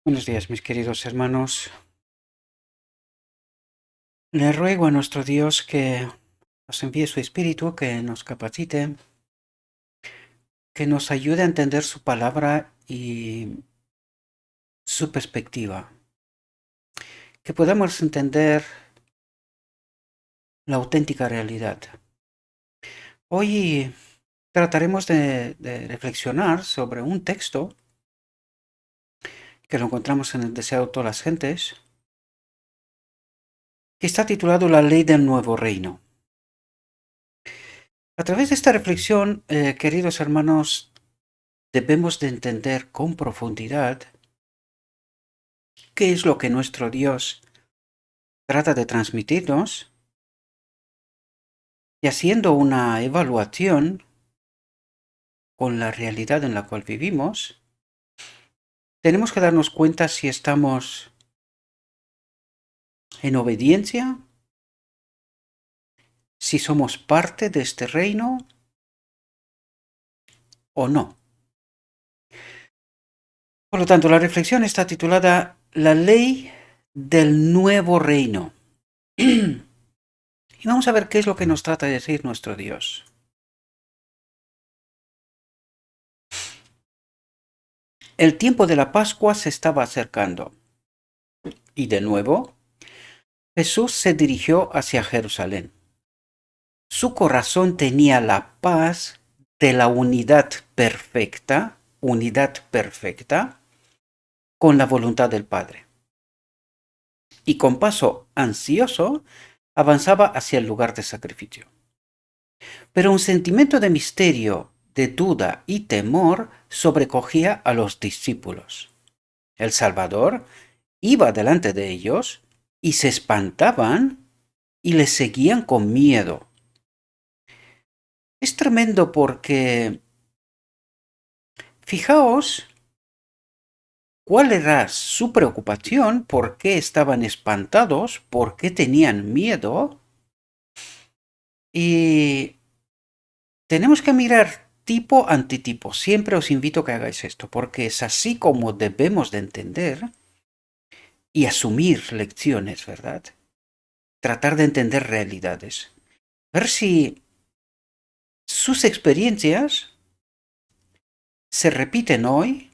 Buenos días, mis queridos hermanos. Le ruego a nuestro Dios que nos envíe su Espíritu, que nos capacite, que nos ayude a entender su palabra y su perspectiva, que podamos entender la auténtica realidad. Hoy trataremos de reflexionar sobre un texto que lo encontramos en el Deseado de todas las gentes, que está titulado La Ley del Nuevo Reino. A través de esta reflexión, queridos hermanos, debemos de entender con profundidad qué es lo que nuestro Dios trata de transmitirnos, y haciendo una evaluación con la realidad en la cual vivimos, tenemos que darnos cuenta si estamos en obediencia, si somos parte de este reino o no. Por lo tanto, la reflexión está titulada La Ley del Nuevo Reino. Y vamos a ver qué es lo que nos trata de decir nuestro Dios. El tiempo de la Pascua se estaba acercando. Y de nuevo, Jesús se dirigió hacia Jerusalén. Su corazón tenía la paz de la unidad perfecta, con la voluntad del Padre. Y con paso ansioso avanzaba hacia el lugar de sacrificio. Pero un sentimiento de misterio, de duda y temor sobrecogía a los discípulos. El Salvador iba delante de ellos y se espantaban y le seguían con miedo. Es tremendo porque fijaos cuál era su preocupación, por qué estaban espantados, por qué tenían miedo. Y tenemos que mirar tipo antitipo. Siempre os invito a que hagáis esto, porque es así como debemos de entender y asumir lecciones, ¿verdad? Tratar de entender realidades. Ver si sus experiencias se repiten hoy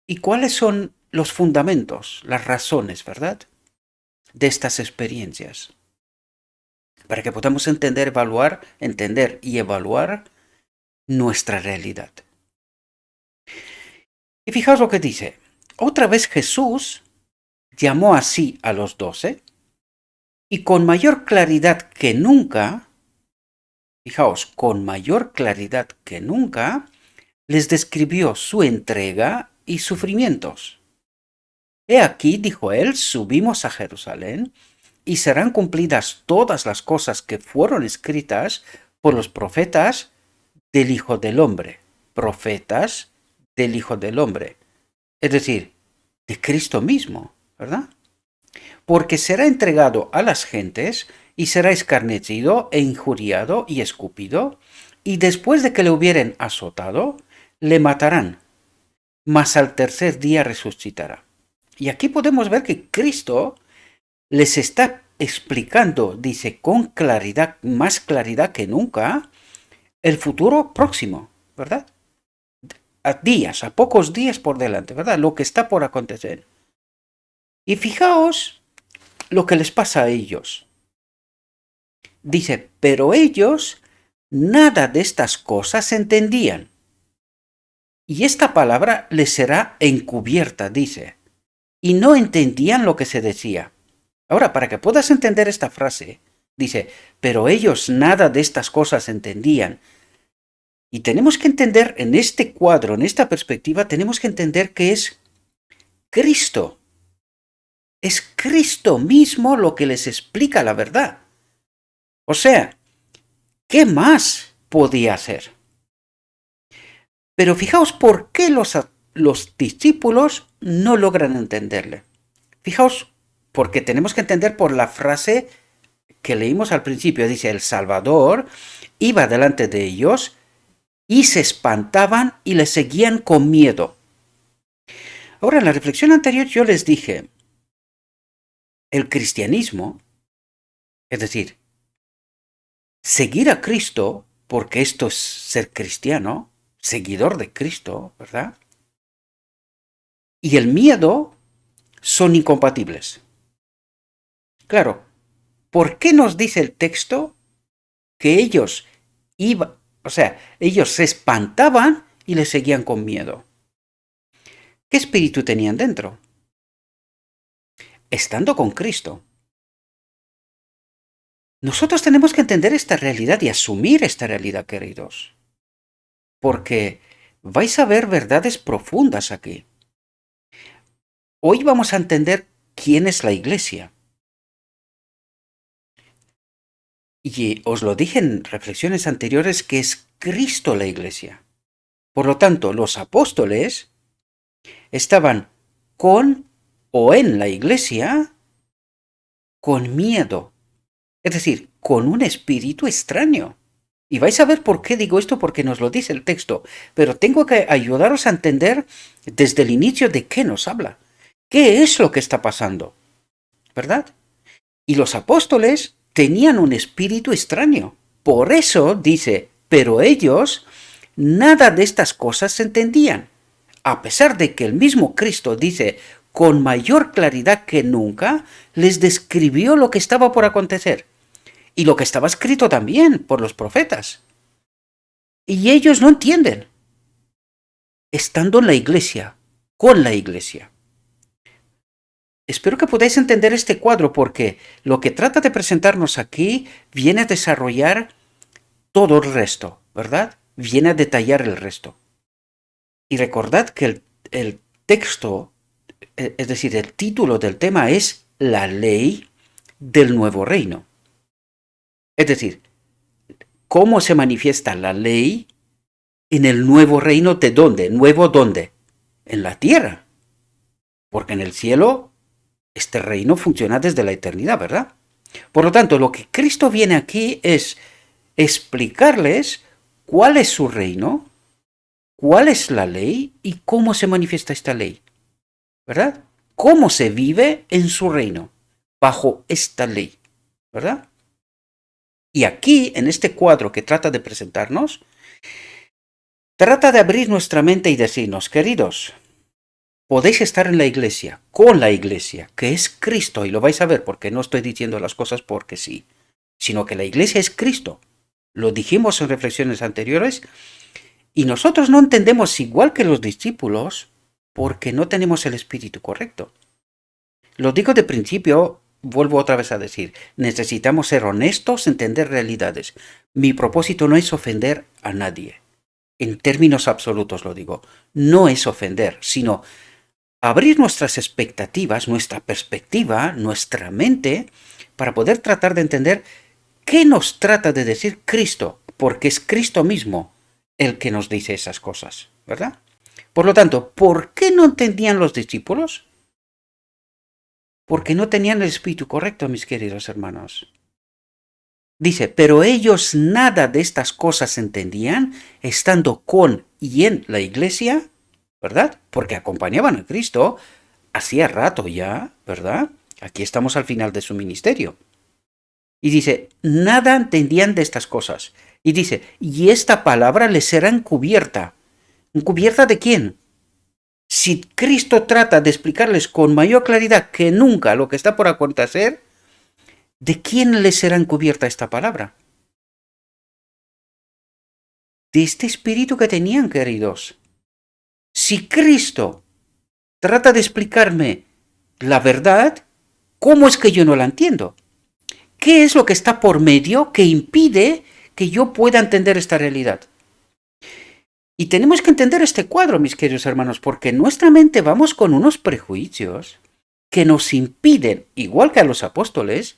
y cuáles son los fundamentos, las razones, ¿verdad?, de estas experiencias, para que podamos entender y evaluar nuestra realidad. Y fijaos lo que dice. Otra vez Jesús llamó así a los 12 y con mayor claridad que nunca, fijaos, con mayor claridad que nunca, les describió su entrega y sufrimientos. He aquí, dijo él, subimos a Jerusalén y serán cumplidas todas las cosas que fueron escritas por los profetas del Hijo del Hombre. Profetas del Hijo del Hombre. Es decir, de Cristo mismo, ¿verdad? Porque será entregado a las gentes y será escarnecido e injuriado y escupido, y después de que le hubieren azotado, le matarán, mas al tercer día resucitará. Y aquí podemos ver que Cristo les está explicando, dice, con claridad, más claridad que nunca, el futuro próximo, ¿verdad? A pocos días por delante, ¿verdad? Lo que está por acontecer. Y fijaos lo que les pasa a ellos. Dice, pero ellos nada de estas cosas entendían. Y esta palabra les será encubierta, dice, y no entendían lo que se decía. Ahora, para que puedas entender esta frase, dice, pero ellos nada de estas cosas entendían. Y tenemos que entender en este cuadro, en esta perspectiva, tenemos que entender que es Cristo. Es Cristo mismo lo que les explica la verdad. O sea, ¿qué más podía hacer? Pero fijaos por qué los discípulos no logran entenderle. Fijaos, porque tenemos que entender por la frase que leímos al principio. Dice, el Salvador iba delante de ellos y se espantaban y le seguían con miedo. Ahora, en la reflexión anterior yo les dije, el cristianismo, es decir, seguir a Cristo, porque esto es ser cristiano, seguidor de Cristo, ¿verdad? Y el miedo son incompatibles. Claro, ¿por qué nos dice el texto que ellos iban, o sea, ellos se espantaban y le seguían con miedo? ¿Qué espíritu tenían dentro? Estando con Cristo. Nosotros tenemos que entender esta realidad y asumir esta realidad, queridos, porque vais a ver verdades profundas aquí. Hoy vamos a entender quién es la iglesia. Y os lo dije en reflexiones anteriores que es Cristo la iglesia. Por lo tanto, los apóstoles estaban con o en la iglesia con miedo, es decir, con un espíritu extraño. Y vais a ver por qué digo esto, porque nos lo dice el texto, pero tengo que ayudaros a entender desde el inicio de qué nos habla, qué es lo que está pasando, ¿verdad? Y los apóstoles tenían un espíritu extraño. Por eso dice, pero ellos nada de estas cosas entendían, a pesar de que el mismo Cristo dice con mayor claridad que nunca, les describió lo que estaba por acontecer y lo que estaba escrito también por los profetas. Y ellos no entienden, estando en la iglesia, con la iglesia. Espero que podáis entender este cuadro porque lo que trata de presentarnos aquí viene a desarrollar todo el resto, ¿verdad? Viene a detallar el resto. Y recordad que el texto, es decir, el título del tema es La ley del nuevo reino. Es decir, ¿cómo se manifiesta la ley en el nuevo reino? ¿De dónde? ¿Nuevo dónde? En la tierra. Porque en el cielo este reino funciona desde la eternidad, ¿verdad? Por lo tanto, lo que Cristo viene aquí es explicarles cuál es su reino, cuál es la ley y cómo se manifiesta esta ley, ¿verdad? Cómo se vive en su reino, bajo esta ley, ¿verdad? Y aquí, en este cuadro que trata de presentarnos, trata de abrir nuestra mente y decirnos, queridos, podéis estar en la iglesia, con la iglesia, que es Cristo, y lo vais a ver porque no estoy diciendo las cosas porque sí, sino que la iglesia es Cristo. Lo dijimos en reflexiones anteriores, y nosotros no entendemos igual que los discípulos porque no tenemos el espíritu correcto. Lo digo de principio, vuelvo otra vez a decir, necesitamos ser honestos, entender realidades. Mi propósito no es ofender a nadie. En términos absolutos lo digo. No es ofender, sino abrir nuestras expectativas, nuestra perspectiva, nuestra mente, para poder tratar de entender qué nos trata de decir Cristo, porque es Cristo mismo el que nos dice esas cosas, ¿verdad? Por lo tanto, ¿por qué no entendían los discípulos? Porque no tenían el espíritu correcto, mis queridos hermanos. Dice, pero ellos nada de estas cosas entendían, estando con y en la iglesia, ¿verdad? Porque acompañaban a Cristo hacía rato ya, ¿verdad? Aquí estamos al final de su ministerio. Y dice, nada entendían de estas cosas. Y dice, y esta palabra les será encubierta. ¿Encubierta de quién? Si Cristo trata de explicarles con mayor claridad que nunca lo que está por acontecer, ¿de quién les será encubierta esta palabra? De este espíritu que tenían, queridos. Si Cristo trata de explicarme la verdad, ¿cómo es que yo no la entiendo? ¿Qué es lo que está por medio que impide que yo pueda entender esta realidad? Y tenemos que entender este cuadro, mis queridos hermanos, porque en nuestra mente vamos con unos prejuicios que nos impiden, igual que a los apóstoles,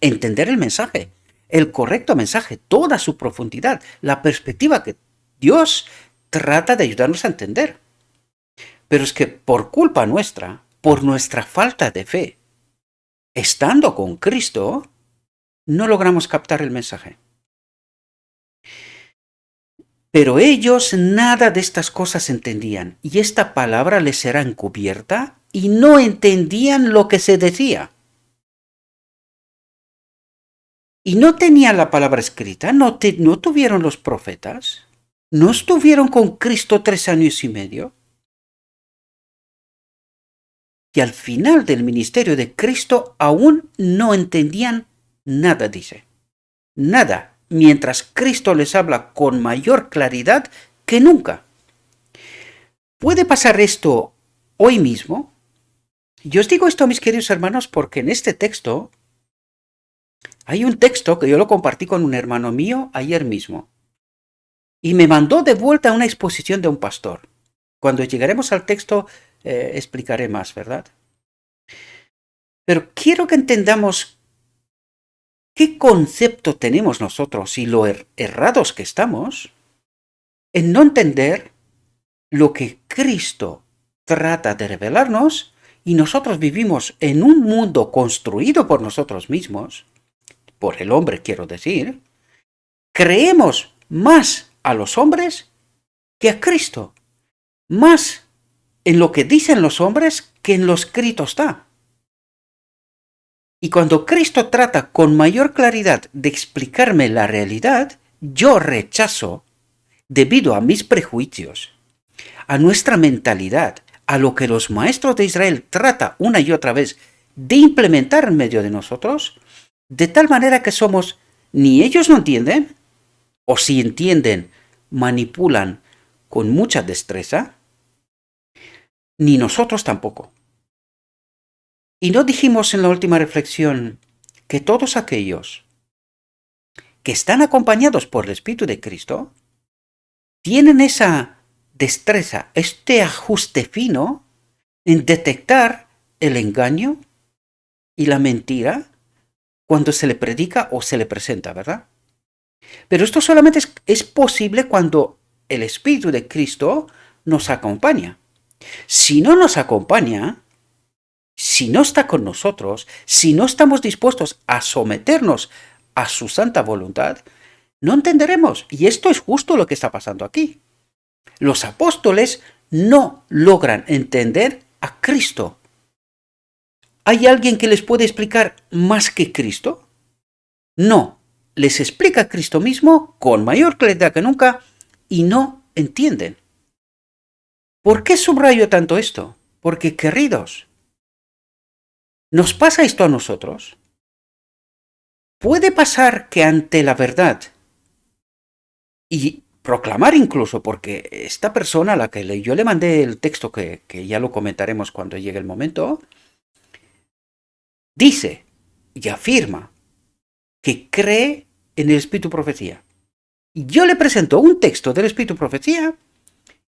entender el mensaje, el correcto mensaje, toda su profundidad, la perspectiva que Dios trata de ayudarnos a entender. Pero es que por culpa nuestra, por nuestra falta de fe, estando con Cristo, no logramos captar el mensaje. Pero ellos nada de estas cosas entendían, y esta palabra les era encubierta, y no entendían lo que se decía. Y no tenían la palabra escrita, no tuvieron los profetas, no estuvieron con Cristo 3 años y medio. Y al final del ministerio de Cristo aún no entendían nada, dice. Nada, mientras Cristo les habla con mayor claridad que nunca. ¿Puede pasar esto hoy mismo? Yo os digo esto, mis queridos hermanos, porque en este texto hay un texto que yo lo compartí con un hermano mío ayer mismo. Y me mandó de vuelta a una exposición de un pastor. Cuando llegaremos al texto explicaré más, ¿verdad? Pero quiero que entendamos qué concepto tenemos nosotros y lo errados que estamos en no entender lo que Cristo trata de revelarnos, y nosotros vivimos en un mundo construido por nosotros mismos, por el hombre quiero decir, creemos más a los hombres que a Cristo, más en lo que dicen los hombres que en lo escrito está. Y cuando Cristo trata con mayor claridad de explicarme la realidad, yo rechazo, debido a mis prejuicios, a nuestra mentalidad, a lo que los maestros de Israel trata una y otra vez de implementar en medio de nosotros, de tal manera que somos, ni ellos no entienden, o si entienden, manipulan con mucha destreza, ni nosotros tampoco. Y no dijimos en la última reflexión que todos aquellos que están acompañados por el Espíritu de Cristo tienen esa destreza, este ajuste fino en detectar el engaño y la mentira cuando se le predica o se le presenta, ¿verdad? Pero esto solamente es posible cuando el Espíritu de Cristo nos acompaña. Si no nos acompaña, si no está con nosotros, si no estamos dispuestos a someternos a su santa voluntad, no entenderemos. Y esto es justo lo que está pasando aquí. Los apóstoles no logran entender a Cristo. ¿Hay alguien que les puede explicar más que Cristo? No. Les explica a Cristo mismo con mayor claridad que nunca y no entienden. ¿Por qué subrayo tanto esto? Porque, queridos, ¿nos pasa esto a nosotros? Puede pasar que ante la verdad, y proclamar incluso, porque esta persona a la que yo le mandé el texto, que ya lo comentaremos cuando llegue el momento, dice y afirma que cree en el Espíritu Profecía. Y yo le presento un texto del Espíritu Profecía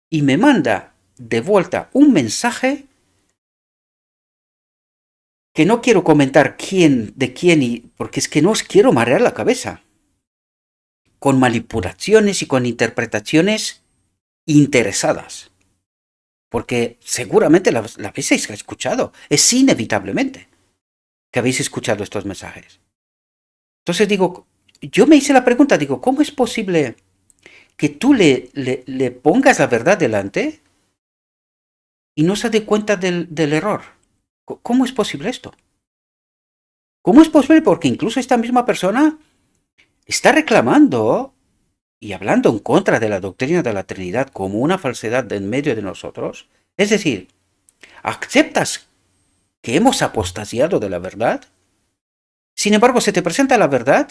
y me manda de vuelta un mensaje que no quiero comentar de quién, porque es que no os quiero marear la cabeza, con manipulaciones y con interpretaciones interesadas, porque seguramente la habéis escuchado, es inevitablemente que habéis escuchado estos mensajes. Entonces digo, yo me hice la pregunta, digo, ¿cómo es posible que tú le pongas la verdad delante y no se dé cuenta del error? ¿Cómo es posible esto? ¿Cómo es posible? Porque incluso esta misma persona está reclamando y hablando en contra de la doctrina de la Trinidad como una falsedad en medio de nosotros. Es decir, ¿aceptas que hemos apostasiado de la verdad? Sin embargo, se te presenta la verdad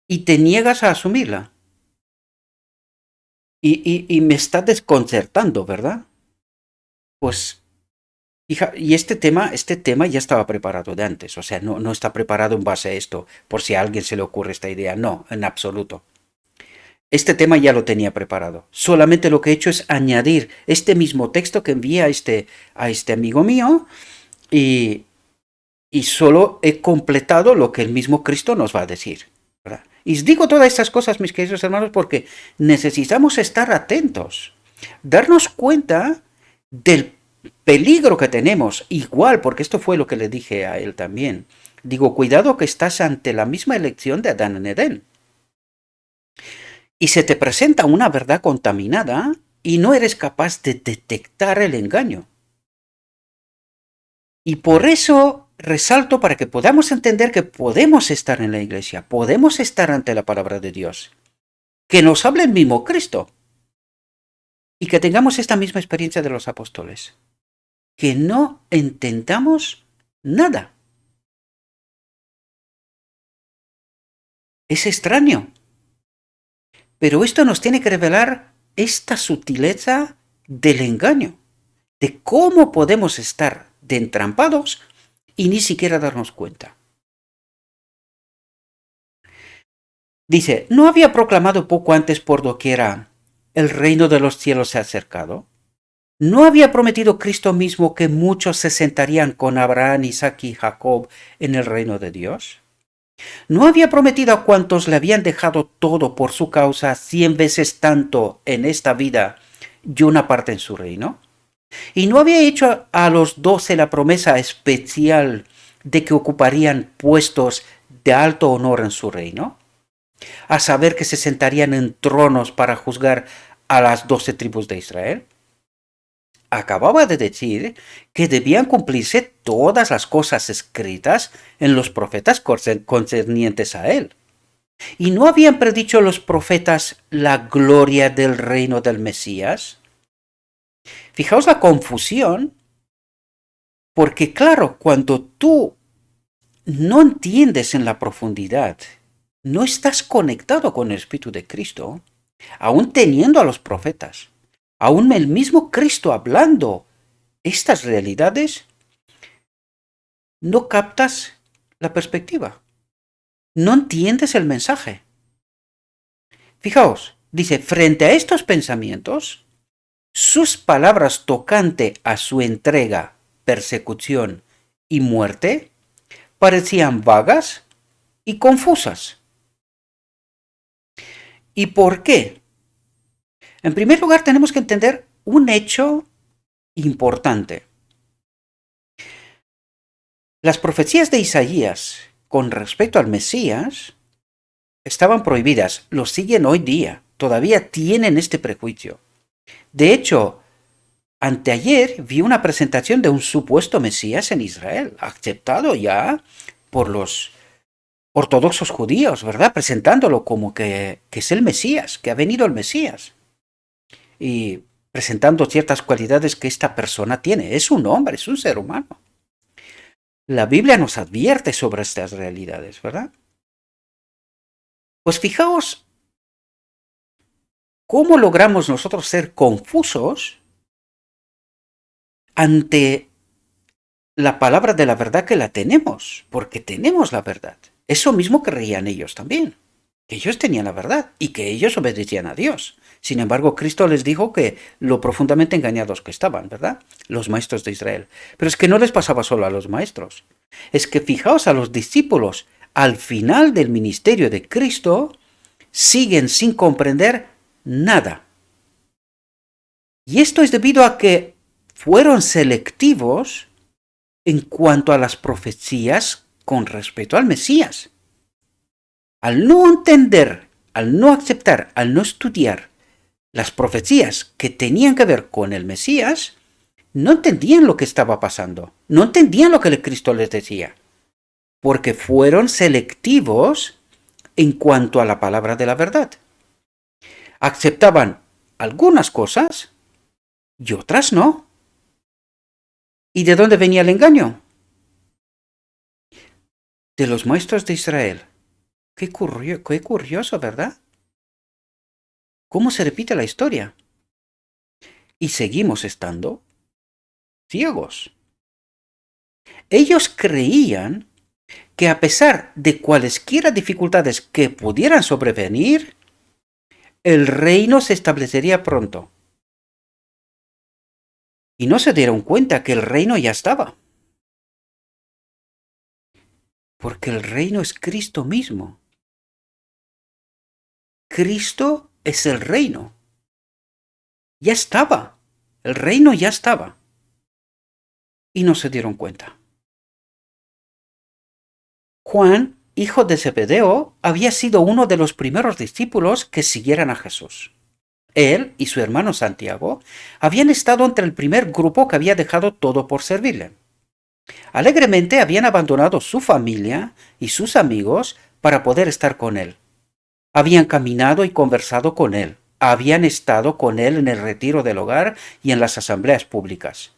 y te niegas a asumirla. Y me está desconcertando, ¿verdad? Pues, hija, y este tema ya estaba preparado de antes. O sea, no está preparado en base a esto, por si a alguien se le ocurre esta idea. No, en absoluto. Este tema ya lo tenía preparado. Solamente lo que he hecho es añadir este mismo texto que envié a este amigo mío y solo he completado lo que el mismo Cristo nos va a decir, ¿verdad? Y os digo todas estas cosas, mis queridos hermanos, porque necesitamos estar atentos, darnos cuenta del peligro que tenemos, igual, porque esto fue lo que le dije a él también. Digo, cuidado que estás ante la misma elección de Adán en Edén. y se te presenta una verdad contaminada y no eres capaz de detectar el engaño. Y por eso resalto para que podamos entender que podemos estar en la iglesia, podemos estar ante la palabra de Dios, que nos hable el mismo Cristo y que tengamos esta misma experiencia de los apóstoles, que no entendamos nada. Es extraño, pero esto nos tiene que revelar esta sutileza del engaño, de cómo podemos estar de entrampados y ni siquiera darnos cuenta. Dice, ¿no había proclamado poco antes por doquiera, el reino de los cielos se ha acercado? ¿No había prometido Cristo mismo que muchos se sentarían con Abraham, Isaac y Jacob en el reino de Dios? ¿No había prometido a cuantos le habían dejado todo por su causa 100 veces tanto en esta vida y una parte en su reino? ¿Y no había hecho a los 12 la promesa especial de que ocuparían puestos de alto honor en su reino? A saber que se sentarían en tronos para juzgar a las 12 tribus de Israel. Acababa de decir que debían cumplirse todas las cosas escritas en los profetas concernientes a él. ¿Y no habían predicho los profetas la gloria del reino del Mesías? Fijaos la confusión, porque claro, cuando tú no entiendes en la profundidad, no estás conectado con el Espíritu de Cristo, aún teniendo a los profetas, aún el mismo Cristo hablando estas realidades, no captas la perspectiva, no entiendes el mensaje. Fijaos, dice, frente a estos pensamientos, sus palabras tocante a su entrega, persecución y muerte parecían vagas y confusas. ¿Y por qué? En primer lugar, tenemos que entender un hecho importante. Las profecías de Isaías con respecto al Mesías estaban prohibidas, lo siguen hoy día, todavía tienen este prejuicio. De hecho, anteayer vi una presentación de un supuesto Mesías en Israel, aceptado ya por los ortodoxos judíos, ¿verdad? Presentándolo como que es el Mesías, que ha venido el Mesías. Y presentando ciertas cualidades que esta persona tiene. Es un hombre, es un ser humano. La Biblia nos advierte sobre estas realidades, ¿verdad? Pues fijaos cómo logramos nosotros ser confusos ante la palabra de la verdad que la tenemos, porque tenemos la verdad. Eso mismo creían ellos también, que ellos tenían la verdad y que ellos obedecían a Dios. Sin embargo, Cristo les dijo que lo profundamente engañados que estaban, ¿verdad? Los maestros de Israel. Pero es que no les pasaba solo a los maestros. Es que fijaos a los discípulos, al final del ministerio de Cristo, siguen sin comprender nada. Y esto es debido a que fueron selectivos en cuanto a las profecías con respecto al Mesías. Al no entender, al no aceptar, al no estudiar las profecías que tenían que ver con el Mesías, no entendían lo que estaba pasando, no entendían lo que el Cristo les decía, porque fueron selectivos en cuanto a la palabra de la verdad. Aceptaban algunas cosas y otras no. ¿Y de dónde venía el engaño? De los maestros de Israel. Qué curioso, ¿verdad? ¿Cómo se repite la historia? Y seguimos estando ciegos. Ellos creían que a pesar de cualesquiera dificultades que pudieran sobrevenir, el reino se establecería pronto. Y no se dieron cuenta que el reino ya estaba. Porque el reino es Cristo mismo. Cristo es el reino. Ya estaba. El reino ya estaba. Y no se dieron cuenta. Juan hijo de Zebedeo, había sido uno de los primeros discípulos que siguieran a Jesús. Él y su hermano Santiago habían estado entre el primer grupo que había dejado todo por servirle. Alegremente habían abandonado su familia y sus amigos para poder estar con él. Habían caminado y conversado con él. Habían estado con él en el retiro del hogar y en las asambleas públicas.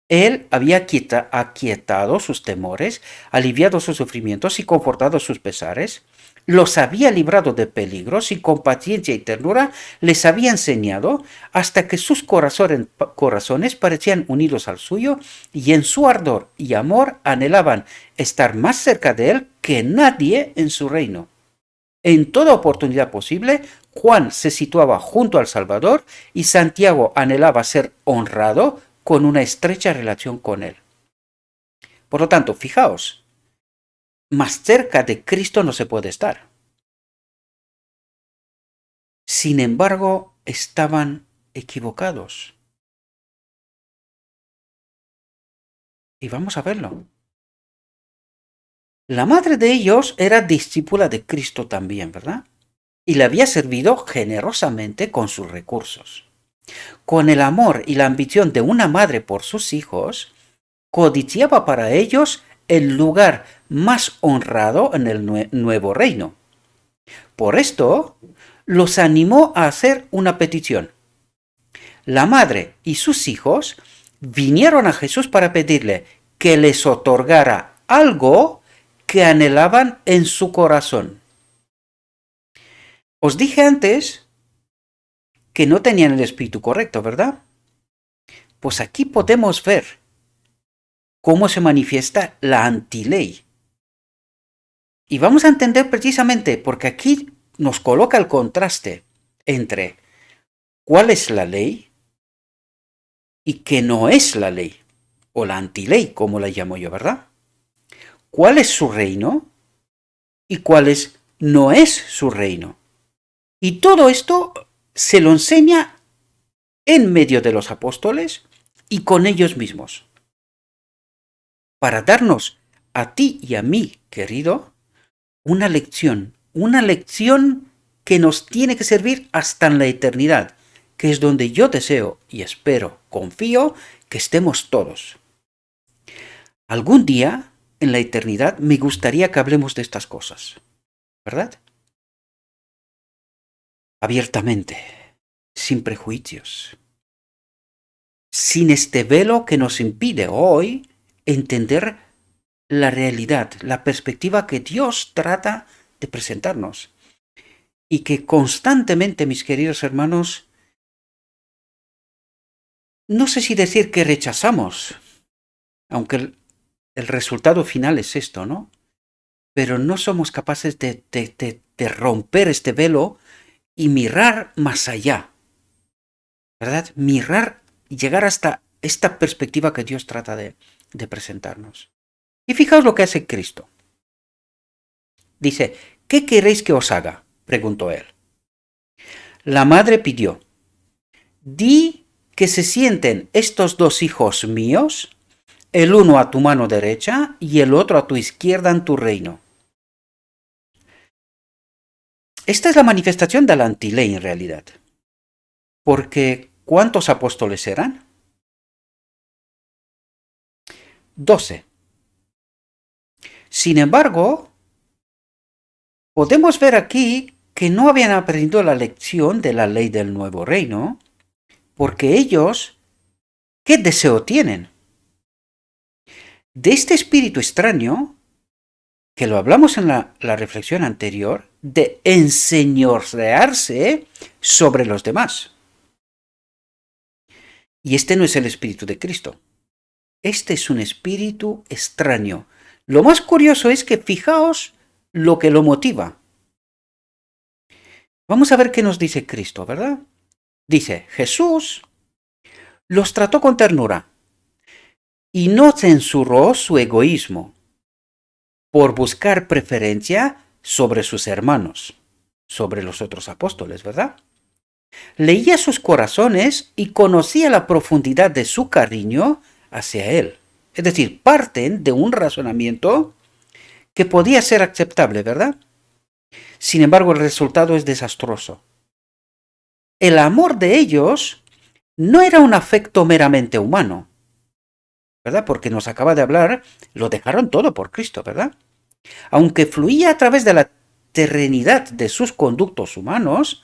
Él había aquietado sus temores, aliviado sus sufrimientos y confortado sus pesares. Los había librado de peligros y con paciencia y ternura les había enseñado hasta que sus corazones parecían unidos al suyo y en su ardor y amor anhelaban estar más cerca de él que nadie en su reino. En toda oportunidad posible, Juan se situaba junto al Salvador y Santiago anhelaba ser honrado con una estrecha relación con él. Por lo tanto, fijaos, más cerca de Cristo no se puede estar. Sin embargo, estaban equivocados. Y vamos a verlo. La madre de ellos era discípula de Cristo también, ¿verdad? Y le había servido generosamente con sus recursos. Con el amor y la ambición de una madre por sus hijos, codiciaba para ellos el lugar más honrado en el nuevo reino. Por esto, los animó a hacer una petición. La madre y sus hijos vinieron a Jesús para pedirle que les otorgara algo que anhelaban en su corazón. Os dije antes que no tenían el espíritu correcto, ¿verdad? Pues aquí podemos ver cómo se manifiesta la antiley. Y vamos a entender precisamente, porque aquí nos coloca el contraste entre cuál es la ley y qué no es la ley, o la antiley, como la llamo yo, ¿verdad? ¿Cuál es su reino y cuál no es su reino? Y todo esto se lo enseña en medio de los apóstoles y con ellos mismos, para darnos a ti y a mí, querido, una lección que nos tiene que servir hasta en la eternidad, que es donde yo deseo y espero, confío, que estemos todos. Algún día, en la eternidad, me gustaría que hablemos de estas cosas, ¿verdad? Abiertamente, sin prejuicios, sin este velo que nos impide hoy entender la realidad, la perspectiva que Dios trata de presentarnos. Y que constantemente, mis queridos hermanos, no sé si decir que rechazamos, aunque el resultado final es esto, ¿no? Pero no somos capaces de romper este velo y mirar más allá, ¿verdad? Mirar y llegar hasta esta perspectiva que Dios trata de presentarnos. Y fijaos lo que hace Cristo. Dice, ¿qué queréis que os haga?, preguntó él. La madre pidió, di que se sienten estos dos hijos míos, el uno a tu mano derecha y el otro a tu izquierda en tu reino. Esta es la manifestación de la antiley en realidad. Porque, ¿cuántos apóstoles eran? 12. Sin embargo, podemos ver aquí que no habían aprendido la lección de la ley del nuevo reino, porque ellos, ¿qué deseo tienen? De este espíritu extraño, que lo hablamos en la reflexión anterior, de enseñorearse sobre los demás. Y este no es el espíritu de Cristo. Este es un espíritu extraño. Lo más curioso es que fijaos lo que lo motiva. Vamos a ver qué nos dice Cristo, ¿verdad? Dice, Jesús los trató con ternura y no censuró su egoísmo por buscar preferencia sobre sus hermanos, sobre los otros apóstoles, ¿verdad? Leía sus corazones y conocía la profundidad de su cariño hacia él. Es decir, parten de un razonamiento que podía ser aceptable, ¿verdad? Sin embargo, el resultado es desastroso. El amor de ellos no era un afecto meramente humano, ¿verdad? Porque nos acaba de hablar, lo dejaron todo por Cristo, ¿verdad? Aunque fluía a través de la terrenidad de sus conductos humanos,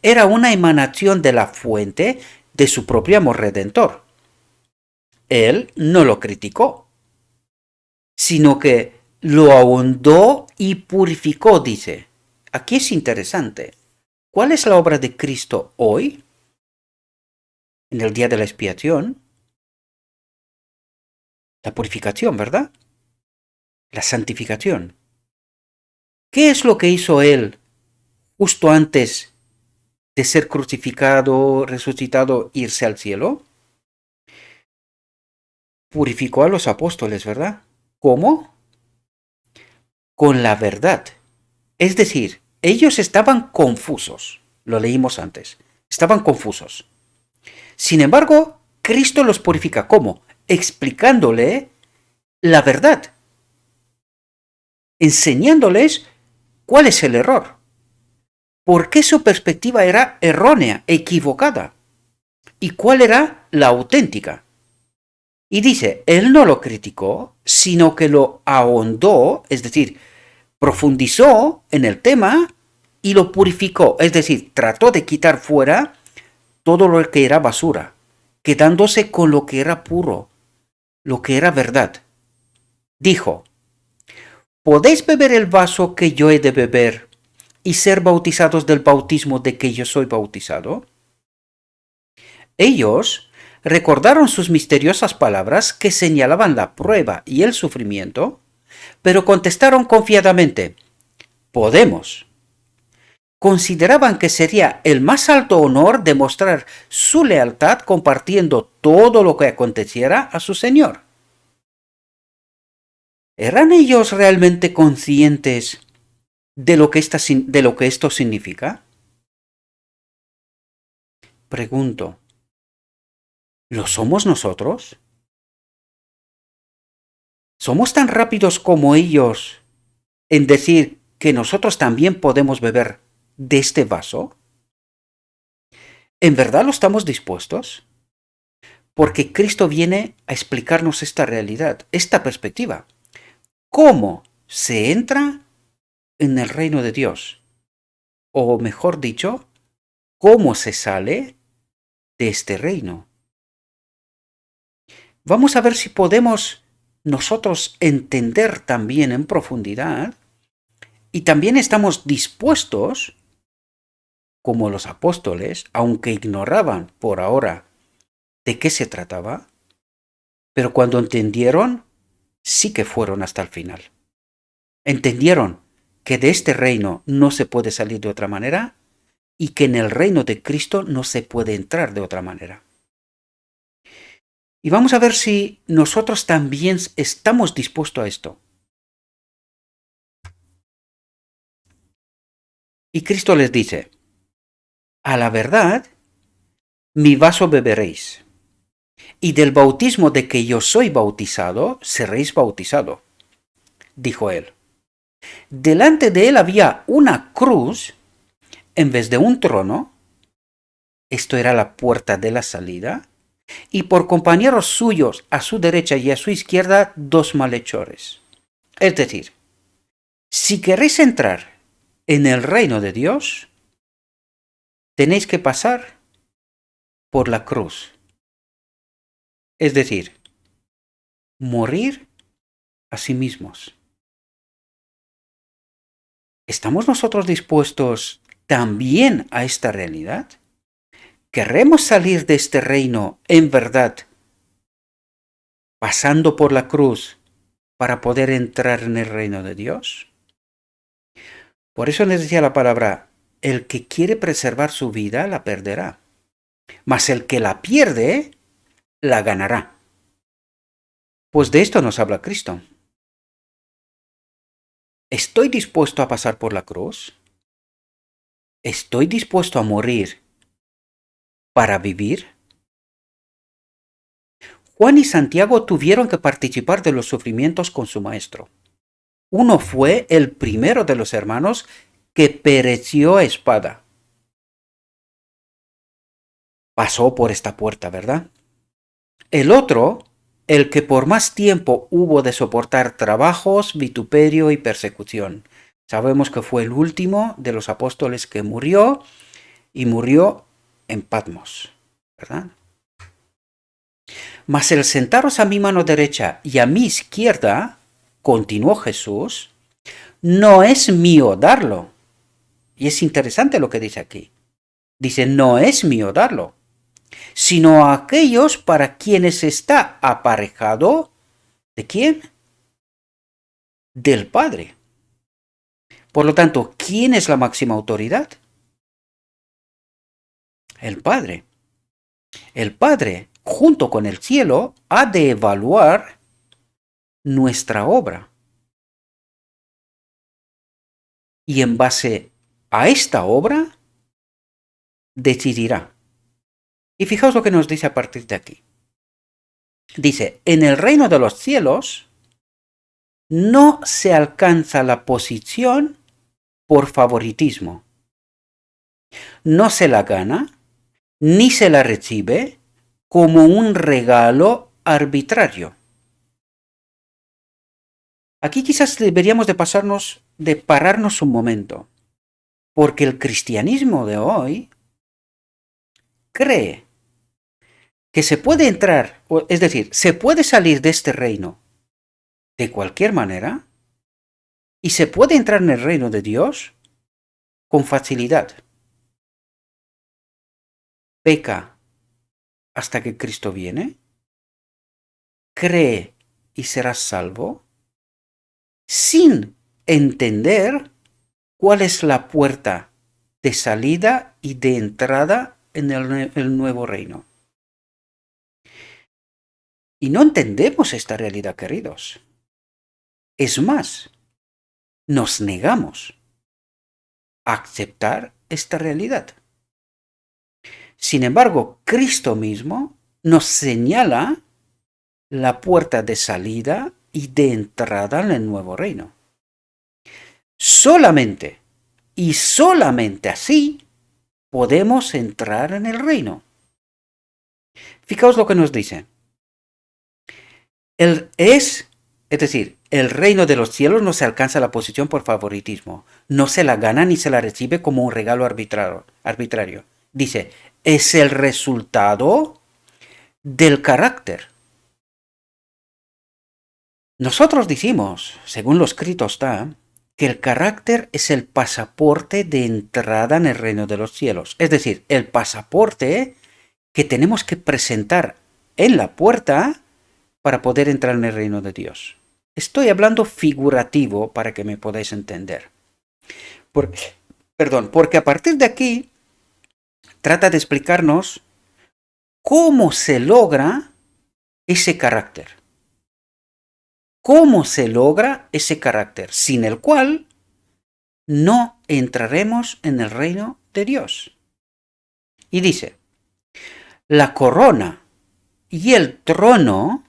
era una emanación de la fuente de su propio amor redentor. Él no lo criticó, sino que lo ahondó y purificó, dice. Aquí es interesante. ¿Cuál es la obra de Cristo hoy, en el día de la expiación? La purificación, ¿verdad? La santificación. ¿Qué es lo que hizo Él justo antes de ser crucificado, resucitado, irse al cielo? Purificó a los apóstoles, ¿verdad? ¿Cómo? Con la verdad. Es decir, ellos estaban confusos. Lo leímos antes. Estaban confusos. Sin embargo, Cristo los purifica. ¿Cómo? Explicándole la verdad. Enseñándoles cuál es el error. ¿Por qué su perspectiva era errónea, equivocada? ¿Y cuál era la auténtica? Y dice, él no lo criticó, sino que lo ahondó, es decir, profundizó en el tema y lo purificó, es decir, trató de quitar fuera todo lo que era basura, quedándose con lo que era puro, lo que era verdad. Dijo, ¿podéis beber el vaso que yo he de beber y ser bautizados del bautismo de que yo soy bautizado? Ellos recordaron sus misteriosas palabras que señalaban la prueba y el sufrimiento, pero contestaron confiadamente, podemos. Consideraban que sería el más alto honor demostrar su lealtad compartiendo todo lo que aconteciera a su Señor. ¿Eran ellos realmente conscientes de lo que esto significa? Pregunto, ¿lo somos nosotros? ¿Somos tan rápidos como ellos en decir que nosotros también podemos beber de este vaso? ¿En verdad lo estamos dispuestos? Porque Cristo viene a explicarnos esta realidad, esta perspectiva. ¿Cómo se entra en el reino de Dios? O mejor dicho, ¿cómo se sale de este reino? Vamos a ver si podemos nosotros entender también en profundidad y también estamos dispuestos, como los apóstoles, aunque ignoraban por ahora de qué se trataba, pero cuando entendieron, sí que fueron hasta el final. Entendieron que de este reino no se puede salir de otra manera y que en el reino de Cristo no se puede entrar de otra manera. Y vamos a ver si nosotros también estamos dispuestos a esto. Y Cristo les dice, a la verdad, mi vaso beberéis, y del bautismo de que yo soy bautizado, seréis bautizado, dijo él. Delante de él había una cruz en vez de un trono, esto era la puerta de la salida, y por compañeros suyos a su derecha y a su izquierda dos malhechores. Es decir, si queréis entrar en el reino de Dios, tenéis que pasar por la cruz. Es decir, morir a sí mismos. ¿Estamos nosotros dispuestos también a esta realidad? ¿Queremos salir de este reino en verdad, pasando por la cruz para poder entrar en el reino de Dios? Por eso les decía la palabra, el que quiere preservar su vida la perderá, mas el que la pierde la ganará. Pues de esto nos habla Cristo. ¿Estoy dispuesto a pasar por la cruz? ¿Estoy dispuesto a morir para vivir? Juan y Santiago tuvieron que participar de los sufrimientos con su maestro. uno fue el primero de los hermanos que pereció a espada. Pasó por esta puerta, ¿verdad? El otro, el que por más tiempo hubo de soportar trabajos, vituperio y persecución. Sabemos que fue el último de los apóstoles que murió, y murió en Patmos, ¿verdad? Mas el sentaros a mi mano derecha y a mi izquierda, continuó Jesús, no es mío darlo. Y es interesante lo que dice aquí. Dice, no es mío darlo, sino a aquellos para quienes está aparejado. ¿De quién? Del Padre. Por lo tanto, ¿quién es la máxima autoridad? El Padre. El Padre, junto con el cielo, ha de evaluar nuestra obra. Y en base a esta obra, decidirá. Y fijaos lo que nos dice a partir de aquí. Dice, en el reino de los cielos no se alcanza la posición por favoritismo. No se la gana ni se la recibe como un regalo arbitrario. Aquí quizás deberíamos de pararnos un momento, porque el cristianismo de hoy cree que se puede entrar, es decir, se puede salir de este reino de cualquier manera y se puede entrar en el reino de Dios con facilidad. Peca hasta que Cristo viene, cree y serás salvo, sin entender cuál es la puerta de salida y de entrada en el nuevo reino. Y no entendemos esta realidad, queridos. Es más, nos negamos a aceptar esta realidad. Sin embargo, Cristo mismo nos señala la puerta de salida y de entrada en el nuevo reino. Solamente y solamente así podemos entrar en el reino. Fijaos lo que nos dice. Es decir, el reino de los cielos no se alcanza la posición por favoritismo, no se la gana ni se la recibe como un regalo arbitrario. Dice, es el resultado del carácter. Nosotros decimos, según lo escrito está, que el carácter es el pasaporte de entrada en el reino de los cielos. Es decir, el pasaporte que tenemos que presentar en la puerta para poder entrar en el reino de Dios. Estoy hablando figurativo para que me podáis entender. Porque a partir de aquí trata de explicarnos cómo se logra ese carácter. ¿Cómo se logra ese carácter? Sin el cual no entraremos en el reino de Dios. Y dice, la corona y el trono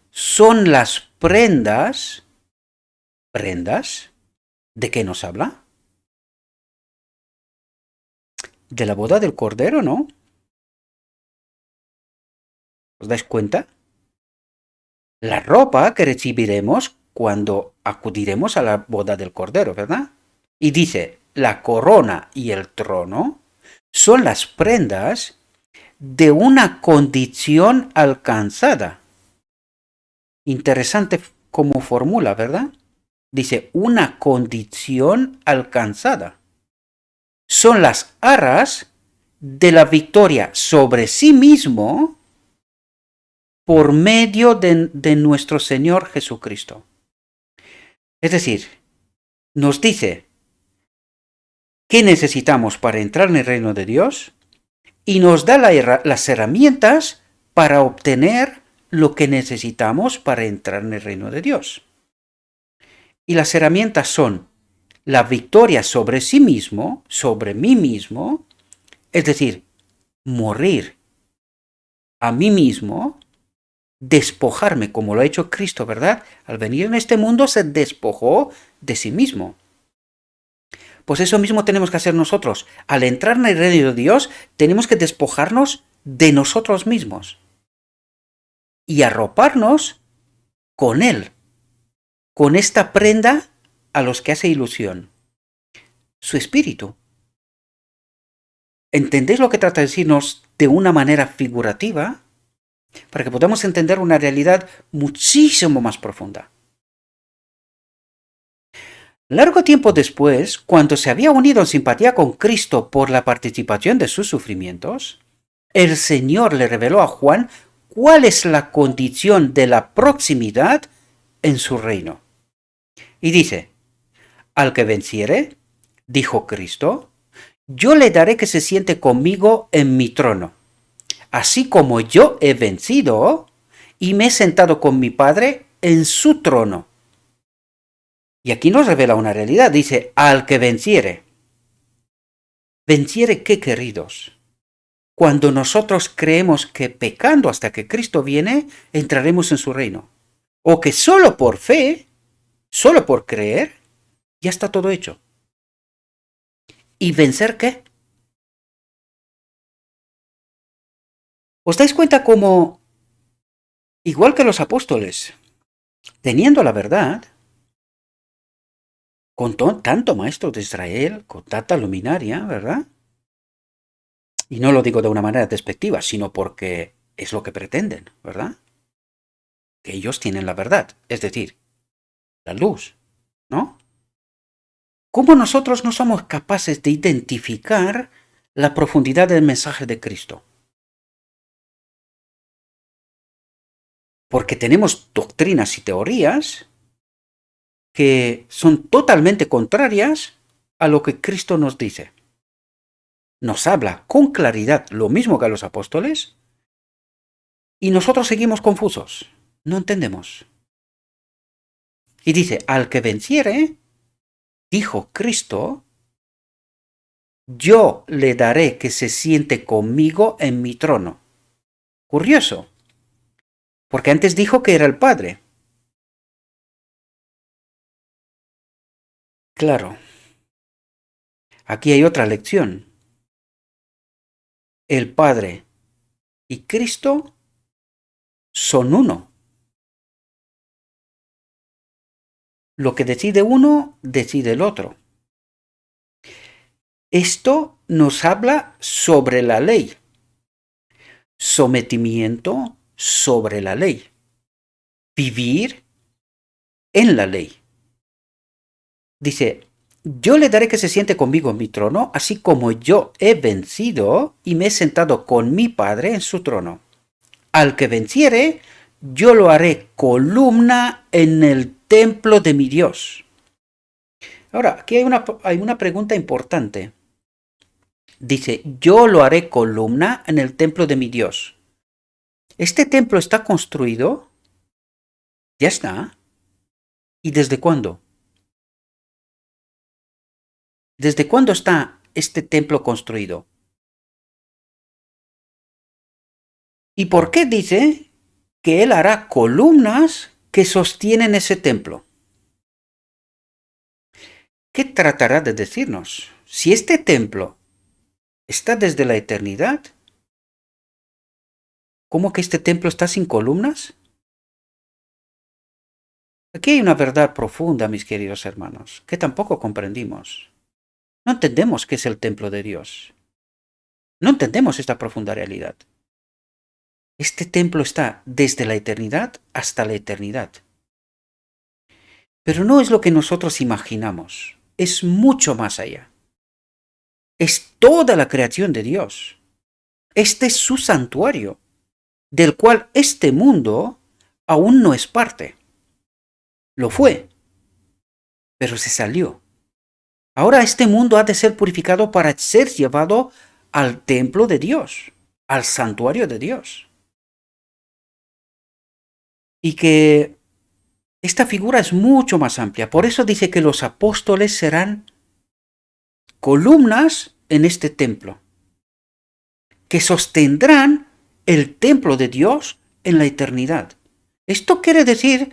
son las prendas. ¿Prendas? ¿De qué nos habla? De la boda del Cordero, ¿no? ¿Os dais cuenta? La ropa que recibiremos cuando acudiremos a la boda del Cordero, ¿verdad? Y dice, la corona y el trono son las prendas de una condición alcanzada. Interesante como formula, ¿verdad? Dice, una condición alcanzada. Son las arras de la victoria sobre sí mismo por medio de nuestro Señor Jesucristo. Es decir, nos dice qué necesitamos para entrar en el reino de Dios y nos da las herramientas para obtener lo que necesitamos para entrar en el reino de Dios. Y las herramientas son la victoria sobre sí mismo, sobre mí mismo, es decir, morir a mí mismo, despojarme como lo ha hecho Cristo, ¿verdad? Al venir en este mundo se despojó de sí mismo. Pues eso mismo tenemos que hacer nosotros. Al entrar en el reino de Dios, tenemos que despojarnos de nosotros mismos y arroparnos con Él, con esta prenda a los que hace ilusión, su espíritu. ¿Entendéis lo que trata de decirnos de una manera figurativa? Para que podamos entender una realidad muchísimo más profunda. Largo tiempo después, cuando se había unido en simpatía con Cristo por la participación de sus sufrimientos, el Señor le reveló a Juan cuál es la condición de la proximidad en su reino. Y dice, al que venciere, dijo Cristo, yo le daré que se siente conmigo en mi trono, así como yo he vencido y me he sentado con mi Padre en su trono. Y aquí nos revela una realidad, dice, al que venciere. ¿Venciere qué, queridos? Cuando nosotros creemos que pecando hasta que Cristo viene, entraremos en su reino. O que solo por fe, solo por creer, ya está todo hecho. ¿Y vencer qué? ¿Os dais cuenta cómo, igual que los apóstoles, teniendo la verdad, con tanto maestro de Israel, con tanta luminaria, ¿verdad? Y no lo digo de una manera despectiva, sino porque es lo que pretenden, ¿verdad? Que ellos tienen la verdad, es decir, la luz, ¿no? ¿Cómo nosotros no somos capaces de identificar la profundidad del mensaje de Cristo? Porque tenemos doctrinas y teorías que son totalmente contrarias a lo que Cristo nos dice. Nos habla con claridad lo mismo que a los apóstoles y nosotros seguimos confusos, no entendemos. Y dice, al que venciere, dijo Cristo, yo le daré que se siente conmigo en mi trono. Curioso, porque antes dijo que era el Padre. Claro, aquí hay otra lección. El Padre y Cristo son uno. Lo que decide uno, decide el otro. Esto nos habla sobre la ley. Sometimiento sobre la ley. Vivir en la ley. Dice, yo le daré que se siente conmigo en mi trono, así como yo he vencido y me he sentado con mi Padre en su trono. Al que venciere, yo lo haré columna en el templo de mi Dios. Ahora, aquí hay una pregunta importante. Dice, yo lo haré columna en el templo de mi Dios. ¿Este templo está construido? Ya está. ¿Y desde cuándo? ¿Desde cuándo está este templo construido? ¿Y por qué dice que él hará columnas que sostienen ese templo? ¿Qué tratará de decirnos? Si este templo está desde la eternidad, ¿cómo que este templo está sin columnas? Aquí hay una verdad profunda, mis queridos hermanos, que tampoco comprendimos. No entendemos qué es el templo de Dios. No entendemos esta profunda realidad. Este templo está desde la eternidad hasta la eternidad. Pero no es lo que nosotros imaginamos. Es mucho más allá. Es toda la creación de Dios. Este es su santuario, del cual este mundo aún no es parte. Lo fue, pero se salió. Ahora este mundo ha de ser purificado para ser llevado al templo de Dios, al santuario de Dios. Y que esta figura es mucho más amplia. Por eso dice que los apóstoles serán columnas en este templo, que sostendrán el templo de Dios en la eternidad. Esto quiere decir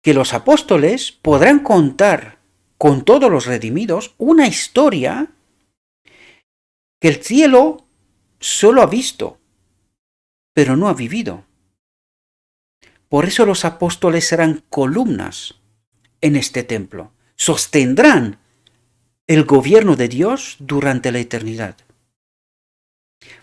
que los apóstoles podrán contar con todos los redimidos una historia que el cielo solo ha visto, pero no ha vivido. Por eso los apóstoles serán columnas en este templo. Sostendrán el gobierno de Dios durante la eternidad.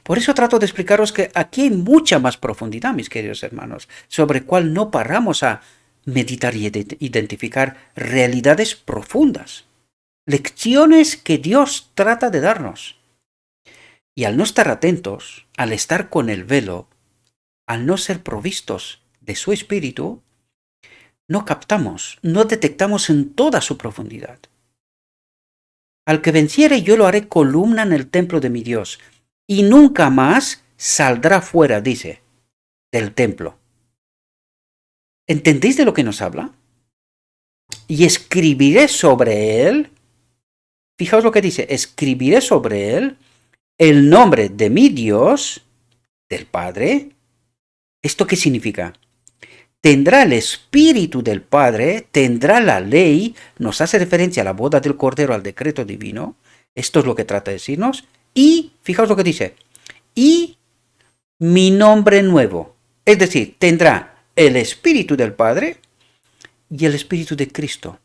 Por eso trato de explicaros que aquí hay mucha más profundidad, mis queridos hermanos, sobre cuál no paramos a meditar y identificar realidades profundas, lecciones que Dios trata de darnos. Y al no estar atentos, al estar con el velo, al no ser provistos de su espíritu, no captamos, no detectamos en toda su profundidad. Al que venciere yo lo haré columna en el templo de mi Dios, y nunca más saldrá fuera, dice, del templo. ¿Entendéis de lo que nos habla? Y escribiré sobre él, fijaos lo que dice, escribiré sobre él el nombre de mi Dios, del Padre. ¿Esto qué significa? Tendrá el Espíritu del Padre, tendrá la ley, nos hace referencia a la boda del Cordero, al decreto divino. Esto es lo que trata de decirnos. Y, fijaos lo que dice, y mi nombre nuevo. Es decir, tendrá el Espíritu del Padre y el Espíritu de Cristo.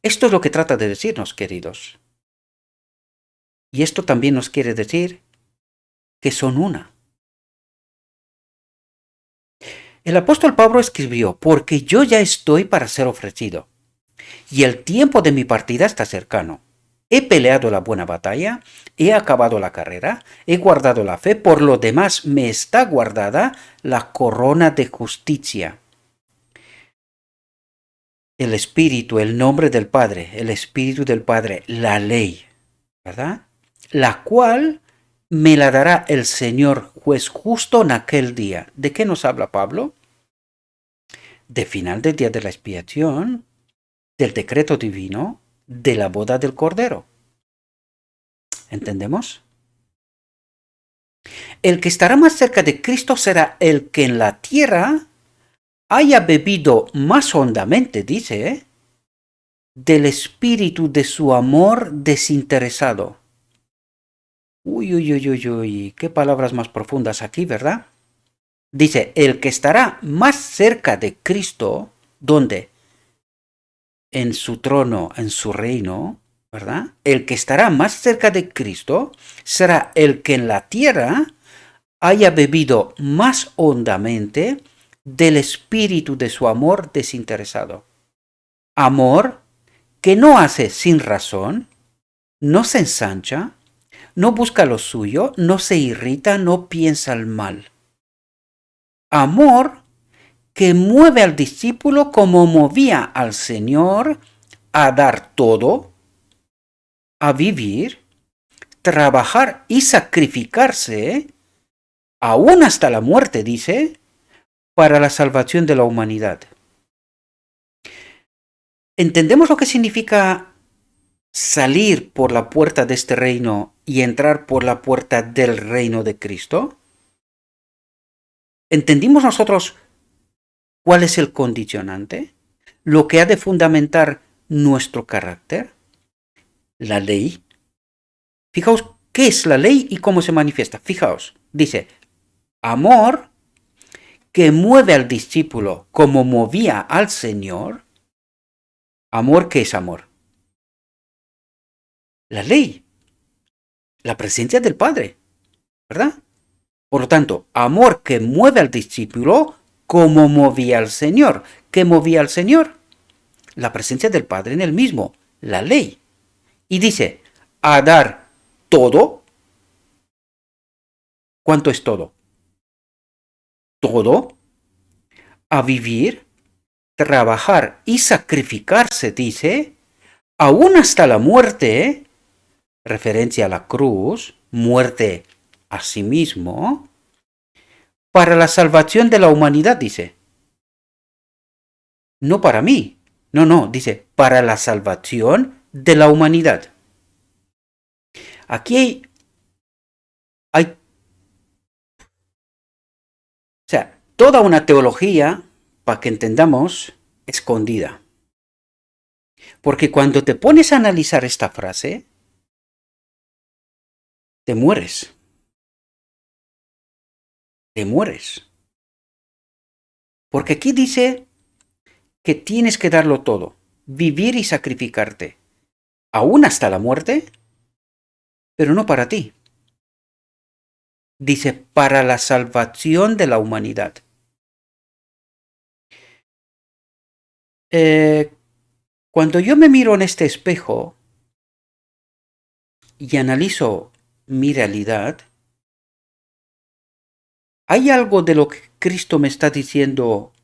Esto es lo que trata de decirnos, queridos. Y esto también nos quiere decir que son una. El apóstol Pablo escribió, porque yo ya estoy para ser ofrecido, y el tiempo de mi partida está cercano. He peleado la buena batalla, he acabado la carrera, he guardado la fe, por lo demás me está guardada la corona de justicia. El Espíritu, el nombre del Padre, el Espíritu del Padre, la ley, ¿verdad? La cual me la dará el Señor juez justo en aquel día. ¿De qué nos habla Pablo? De final del día de la expiación, del decreto divino, de la boda del Cordero. ¿Entendemos? El que estará más cerca de Cristo será el que en la tierra haya bebido más hondamente, dice, del espíritu de su amor desinteresado. Uy, uy, uy, uy, uy, qué palabras más profundas aquí, ¿verdad? Dice, el que estará más cerca de Cristo, ¿dónde? En su trono, en su reino, ¿verdad? El que estará más cerca de Cristo será el que en la tierra haya bebido más hondamente del espíritu de su amor desinteresado. Amor que no hace sin razón, no se ensancha, no busca lo suyo, no se irrita, no piensa el mal. Amor que mueve al discípulo como movía al Señor a dar todo, a vivir, trabajar y sacrificarse, aún hasta la muerte, dice, para la salvación de la humanidad. ¿Entendemos lo que significa salir por la puerta de este reino y entrar por la puerta del reino de Cristo? ¿Entendimos nosotros cuál es el condicionante? Lo que ha de fundamentar nuestro carácter. La ley. Fijaos qué es la ley y cómo se manifiesta. Fijaos, dice, amor que mueve al discípulo como movía al Señor. Amor, ¿qué es amor? La ley, la presencia del Padre, ¿verdad? Por lo tanto, amor que mueve al discípulo como movía al Señor. ¿Qué movía al Señor? La presencia del Padre en él mismo, la ley. Y dice, a dar todo. ¿Cuánto es todo? Todo. A vivir, trabajar y sacrificarse, dice, aún hasta la muerte, referencia a la cruz, muerte a sí mismo, para la salvación de la humanidad, dice. No para mí, no, dice, para la salvación de la humanidad. Aquí hay toda una teología, para que entendamos, escondida. Porque cuando te pones a analizar esta frase, te mueres. Te mueres. Porque aquí dice que tienes que darlo todo, vivir y sacrificarte, aún hasta la muerte, pero no para ti. Dice, para la salvación de la humanidad. Cuando yo me miro en este espejo y analizo mi realidad, hay algo de lo que Cristo me está diciendo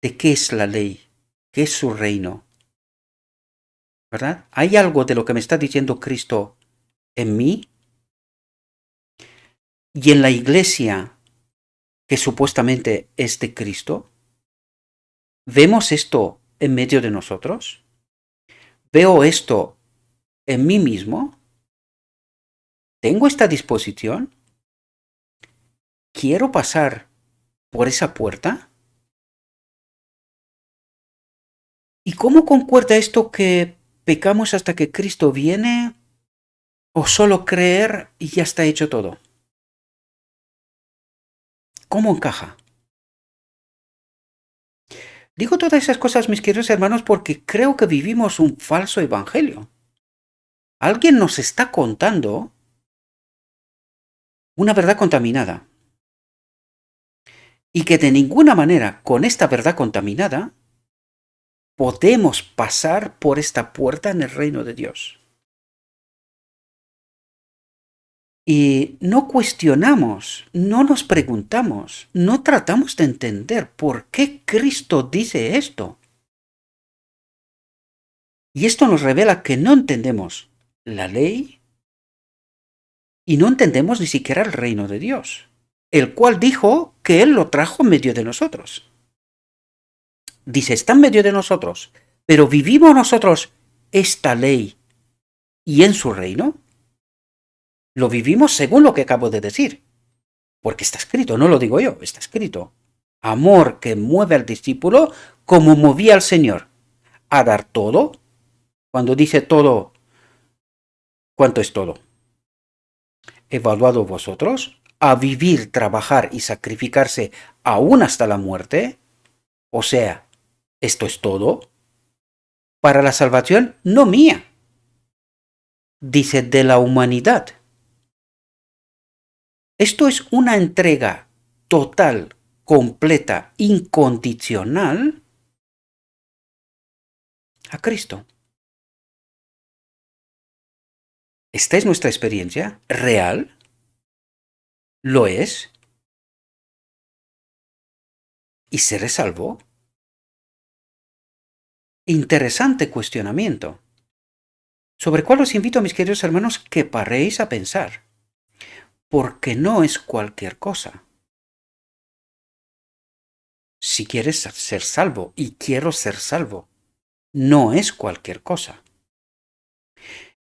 de qué es la ley, qué es su reino, ¿verdad? Hay algo de lo que me está diciendo Cristo en mí y en la iglesia que supuestamente es de Cristo. ¿Vemos esto en medio de nosotros? ¿Veo esto en mí mismo? ¿Tengo esta disposición? ¿Quiero pasar por esa puerta? ¿Y cómo concuerda esto que pecamos hasta que Cristo viene o solo creer y ya está hecho todo? ¿Cómo encaja? Digo todas esas cosas, mis queridos hermanos, porque creo que vivimos un falso evangelio. Alguien nos está contando una verdad contaminada. Y que de ninguna manera con esta verdad contaminada podemos pasar por esta puerta en el reino de Dios. Y no cuestionamos, no nos preguntamos, no tratamos de entender por qué Cristo dice esto. Y esto nos revela que no entendemos la ley y no entendemos ni siquiera el reino de Dios, el cual dijo que Él lo trajo en medio de nosotros. Dice, está en medio de nosotros, pero ¿vivimos nosotros esta ley y en su reino? Lo vivimos según lo que acabo de decir, porque está escrito, no lo digo yo, está escrito. Amor que mueve al discípulo como movía al Señor, a dar todo. Cuando dice todo, ¿cuánto es todo? Evaluado vosotros, a vivir, trabajar y sacrificarse aún hasta la muerte. O sea, esto es todo para la salvación no mía, dice de la humanidad. Esto es una entrega total, completa, incondicional a Cristo. ¿Esta es nuestra experiencia real? ¿Lo es? ¿Y seré salvo? Interesante cuestionamiento, sobre cual os invito, mis queridos hermanos, que paréis a pensar, porque no es cualquier cosa. Si quieres ser salvo, y quiero ser salvo, no es cualquier cosa.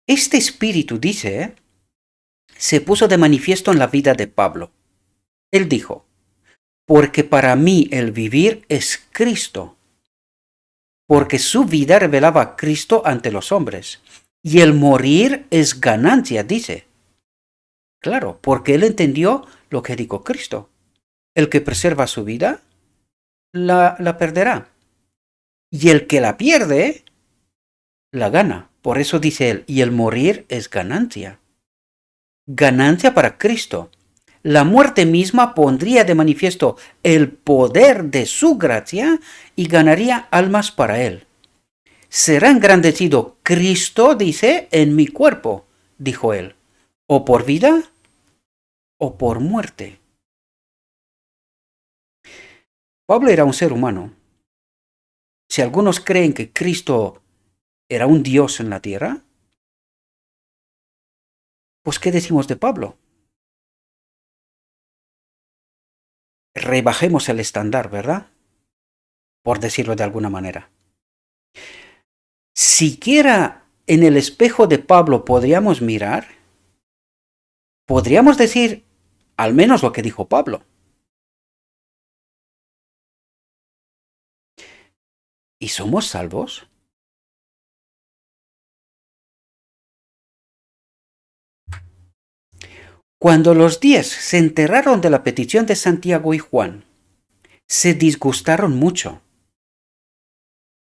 Este espíritu, dice, se puso de manifiesto en la vida de Pablo. Él dijo, porque para mí el vivir es Cristo, porque su vida revelaba a Cristo ante los hombres, y el morir es ganancia, dice. Claro, porque él entendió lo que dijo Cristo. El que preserva su vida, la perderá. Y el que la pierde, la gana. Por eso dice él, y el morir es ganancia. Ganancia para Cristo. La muerte misma pondría de manifiesto el poder de su gracia y ganaría almas para él. Será engrandecido Cristo, dice, en mi cuerpo, dijo él, o por vida o por muerte. Pablo era un ser humano. Si algunos creen que Cristo era un Dios en la tierra, pues ¿qué decimos de Pablo? Rebajemos el estándar, ¿verdad? Por decirlo de alguna manera. Siquiera en el espejo de Pablo podríamos mirar, podríamos decir al menos lo que dijo Pablo. ¿Y somos salvos? Cuando los 10 se enteraron de la petición de Santiago y Juan, se disgustaron mucho.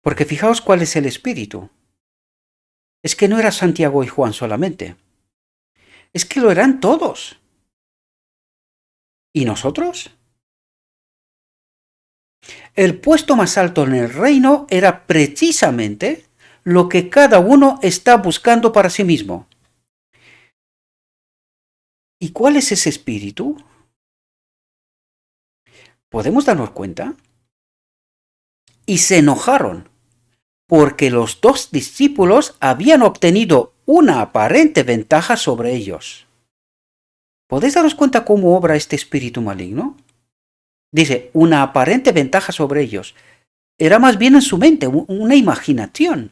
Porque fijaos cuál es el espíritu. Es que no era Santiago y Juan solamente. Es que lo eran todos. ¿Y nosotros? El puesto más alto en el reino era precisamente lo que cada uno está buscando para sí mismo. ¿Y cuál es ese espíritu? ¿Podemos darnos cuenta? Y se enojaron, porque los 2 discípulos habían obtenido una aparente ventaja sobre ellos. ¿Podéis daros cuenta cómo obra este espíritu maligno? Dice, una aparente ventaja sobre ellos. Era más bien en su mente, una imaginación.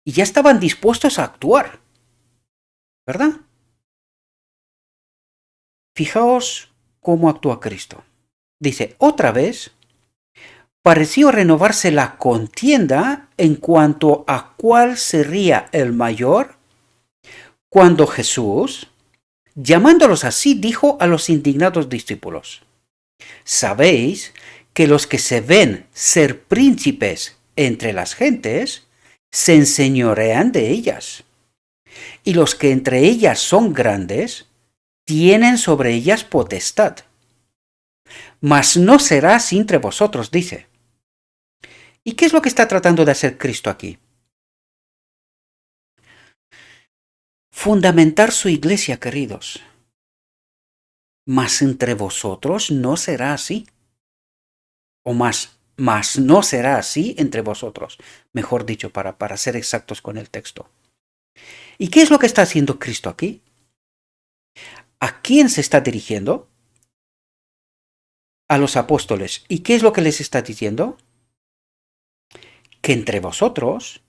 Y ya estaban dispuestos a actuar. ¿Verdad? Fijaos cómo actúa Cristo. Dice, otra vez, pareció renovarse la contienda en cuanto a cuál sería el mayor, cuando Jesús, llamándolos así, dijo a los indignados discípulos, sabéis que los que se ven ser príncipes entre las gentes, se enseñorean de ellas, y los que entre ellas son grandes, tienen sobre ellas potestad. Mas no será así entre vosotros, dice. ¿Y qué es lo que está tratando de hacer Cristo aquí? Fundamentar su iglesia, queridos. Mas entre vosotros no será así. O mas no será así entre vosotros. Mejor dicho, para ser exactos con el texto. ¿Y qué es lo que está haciendo Cristo aquí? ¿A quién se está dirigiendo? A los apóstoles. ¿Y qué es lo que les está diciendo? Que entre vosotros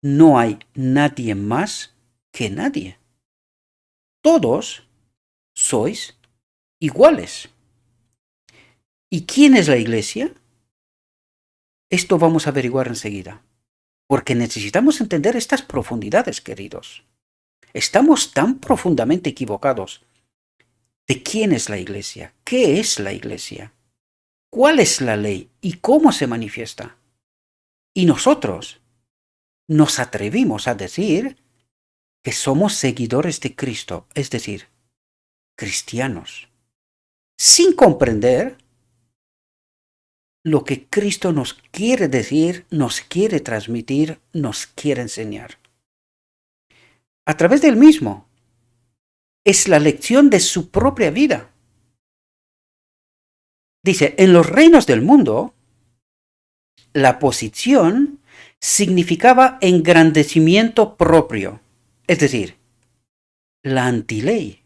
no hay nadie más que nadie. Todos sois iguales. ¿Y quién es la iglesia? Esto vamos a averiguar enseguida, porque necesitamos entender estas profundidades, queridos. Estamos tan profundamente equivocados. ¿De quién es la iglesia? ¿Qué es la iglesia? ¿Cuál es la ley y cómo se manifiesta? Y nosotros nos atrevimos a decir que somos seguidores de Cristo, es decir, cristianos, sin comprender lo que Cristo nos quiere decir, nos quiere transmitir, nos quiere enseñar. A través del mismo. Es la lección de su propia vida. Dice, en los reinos del mundo, la posición significaba engrandecimiento propio, es decir, la antiley,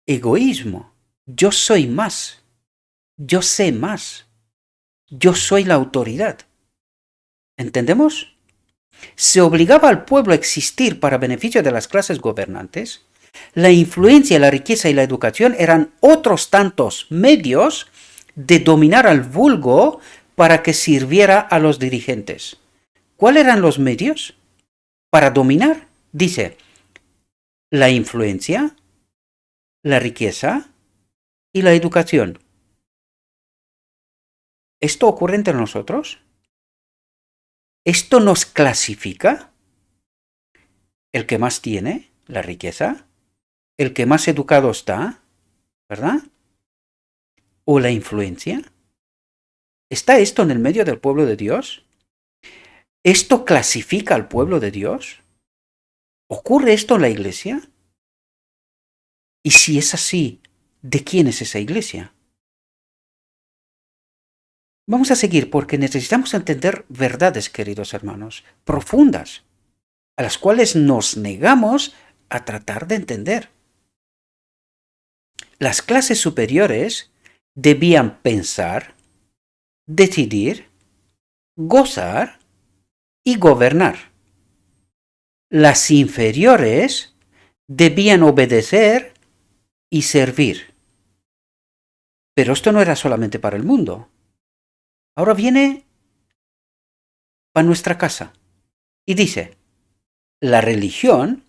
egoísmo, yo soy más, yo sé más, yo soy la autoridad. ¿Entendemos? Se obligaba al pueblo a existir para beneficio de las clases gobernantes. La influencia, la riqueza y la educación eran otros tantos medios de dominar al vulgo para que sirviera a los dirigentes. ¿Cuáles eran los medios para dominar? Dice, la influencia, la riqueza y la educación. ¿Esto ocurre entre nosotros? ¿Esto nos clasifica? El que más tiene, la riqueza, el que más educado está, ¿verdad? ¿O la influencia? ¿Está esto en el medio del pueblo de Dios? ¿Esto clasifica al pueblo de Dios? ¿Ocurre esto en la iglesia? Y si es así, ¿de quién es esa iglesia? Vamos a seguir porque necesitamos entender verdades, queridos hermanos, profundas, a las cuales nos negamos a tratar de entender. Las clases superiores debían pensar, decidir, gozar y gobernar. Las inferiores debían obedecer y servir. Pero esto no era solamente para el mundo. Ahora viene para nuestra casa. Y dice, la religión,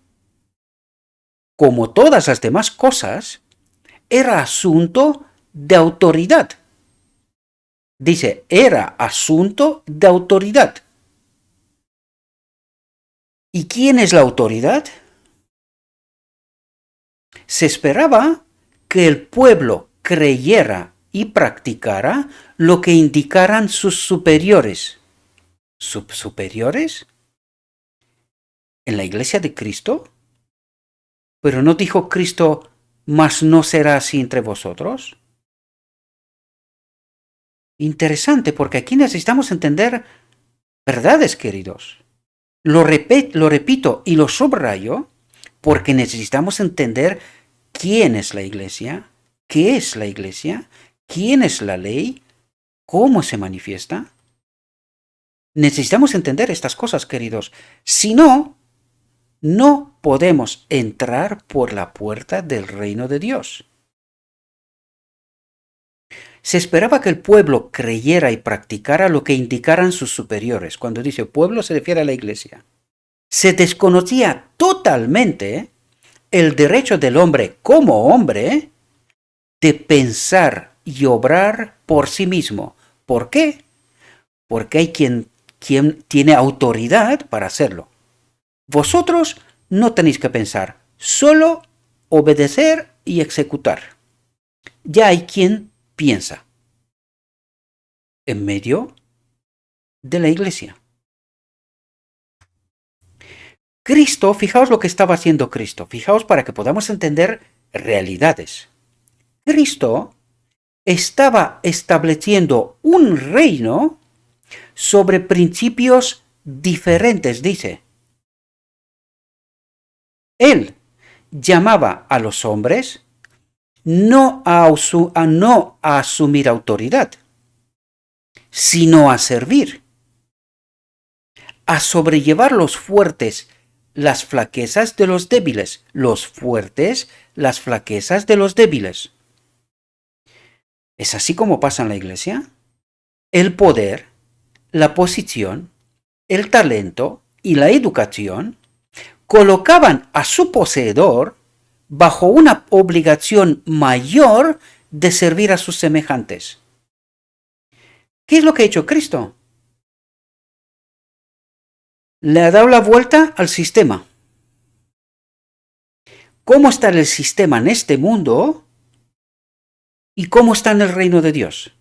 como todas las demás cosas, era asunto de autoridad. Dice, era asunto de autoridad. ¿Y quién es la autoridad? Se esperaba que el pueblo creyera y practicara lo que indicaran sus superiores. ¿Superiores? ¿En la iglesia de Cristo? ¿Pero no dijo Cristo, mas no será así entre vosotros? Interesante, porque aquí necesitamos entender verdades, queridos. Lo repito y lo subrayo porque necesitamos entender quién es la iglesia, qué es la iglesia, quién es la ley, cómo se manifiesta. Necesitamos entender estas cosas, queridos. Si no, no podemos entrar por la puerta del reino de Dios. Se esperaba que el pueblo creyera y practicara lo que indicaran sus superiores. Cuando dice pueblo se refiere a la iglesia. Se desconocía totalmente el derecho del hombre como hombre de pensar y obrar por sí mismo. ¿Por qué? Porque hay quien tiene autoridad para hacerlo. Vosotros no tenéis que pensar, solo obedecer y ejecutar. Ya hay quien piensa en medio de la iglesia. Cristo, fijaos lo que estaba haciendo Cristo, fijaos para que podamos entender realidades. Cristo estaba estableciendo un reino sobre principios diferentes, dice. Él llamaba a los hombres no a asumir autoridad, sino a servir, a sobrellevar los fuertes las flaquezas de los débiles, los fuertes las flaquezas de los débiles. ¿Es así como pasa en la iglesia? El poder, la posición, el talento y la educación colocaban a su poseedor bajo una obligación mayor de servir a sus semejantes. ¿Qué es lo que ha hecho Cristo? Le ha dado la vuelta al sistema. ¿Cómo está el sistema en este mundo? ¿Y cómo está en el reino de Dios?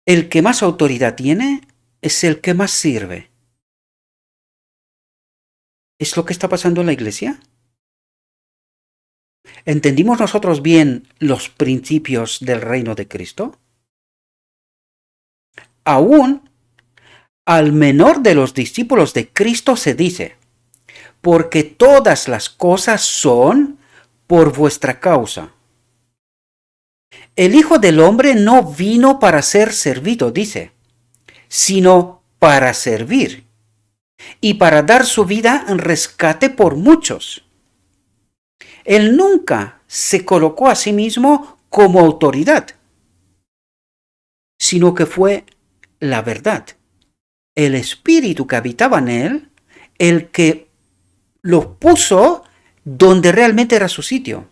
El que más autoridad tiene es el que más sirve. ¿Es lo que está pasando en la iglesia? ¿Entendimos nosotros bien los principios del reino de Cristo? Aún al menor de los discípulos de Cristo se dice, porque todas las cosas son por vuestra causa. El Hijo del Hombre no vino para ser servido, dice, sino para servir y para dar su vida en rescate por muchos. Él nunca se colocó a sí mismo como autoridad, sino que fue la verdad, el espíritu que habitaba en él, el que lo puso donde realmente era su sitio.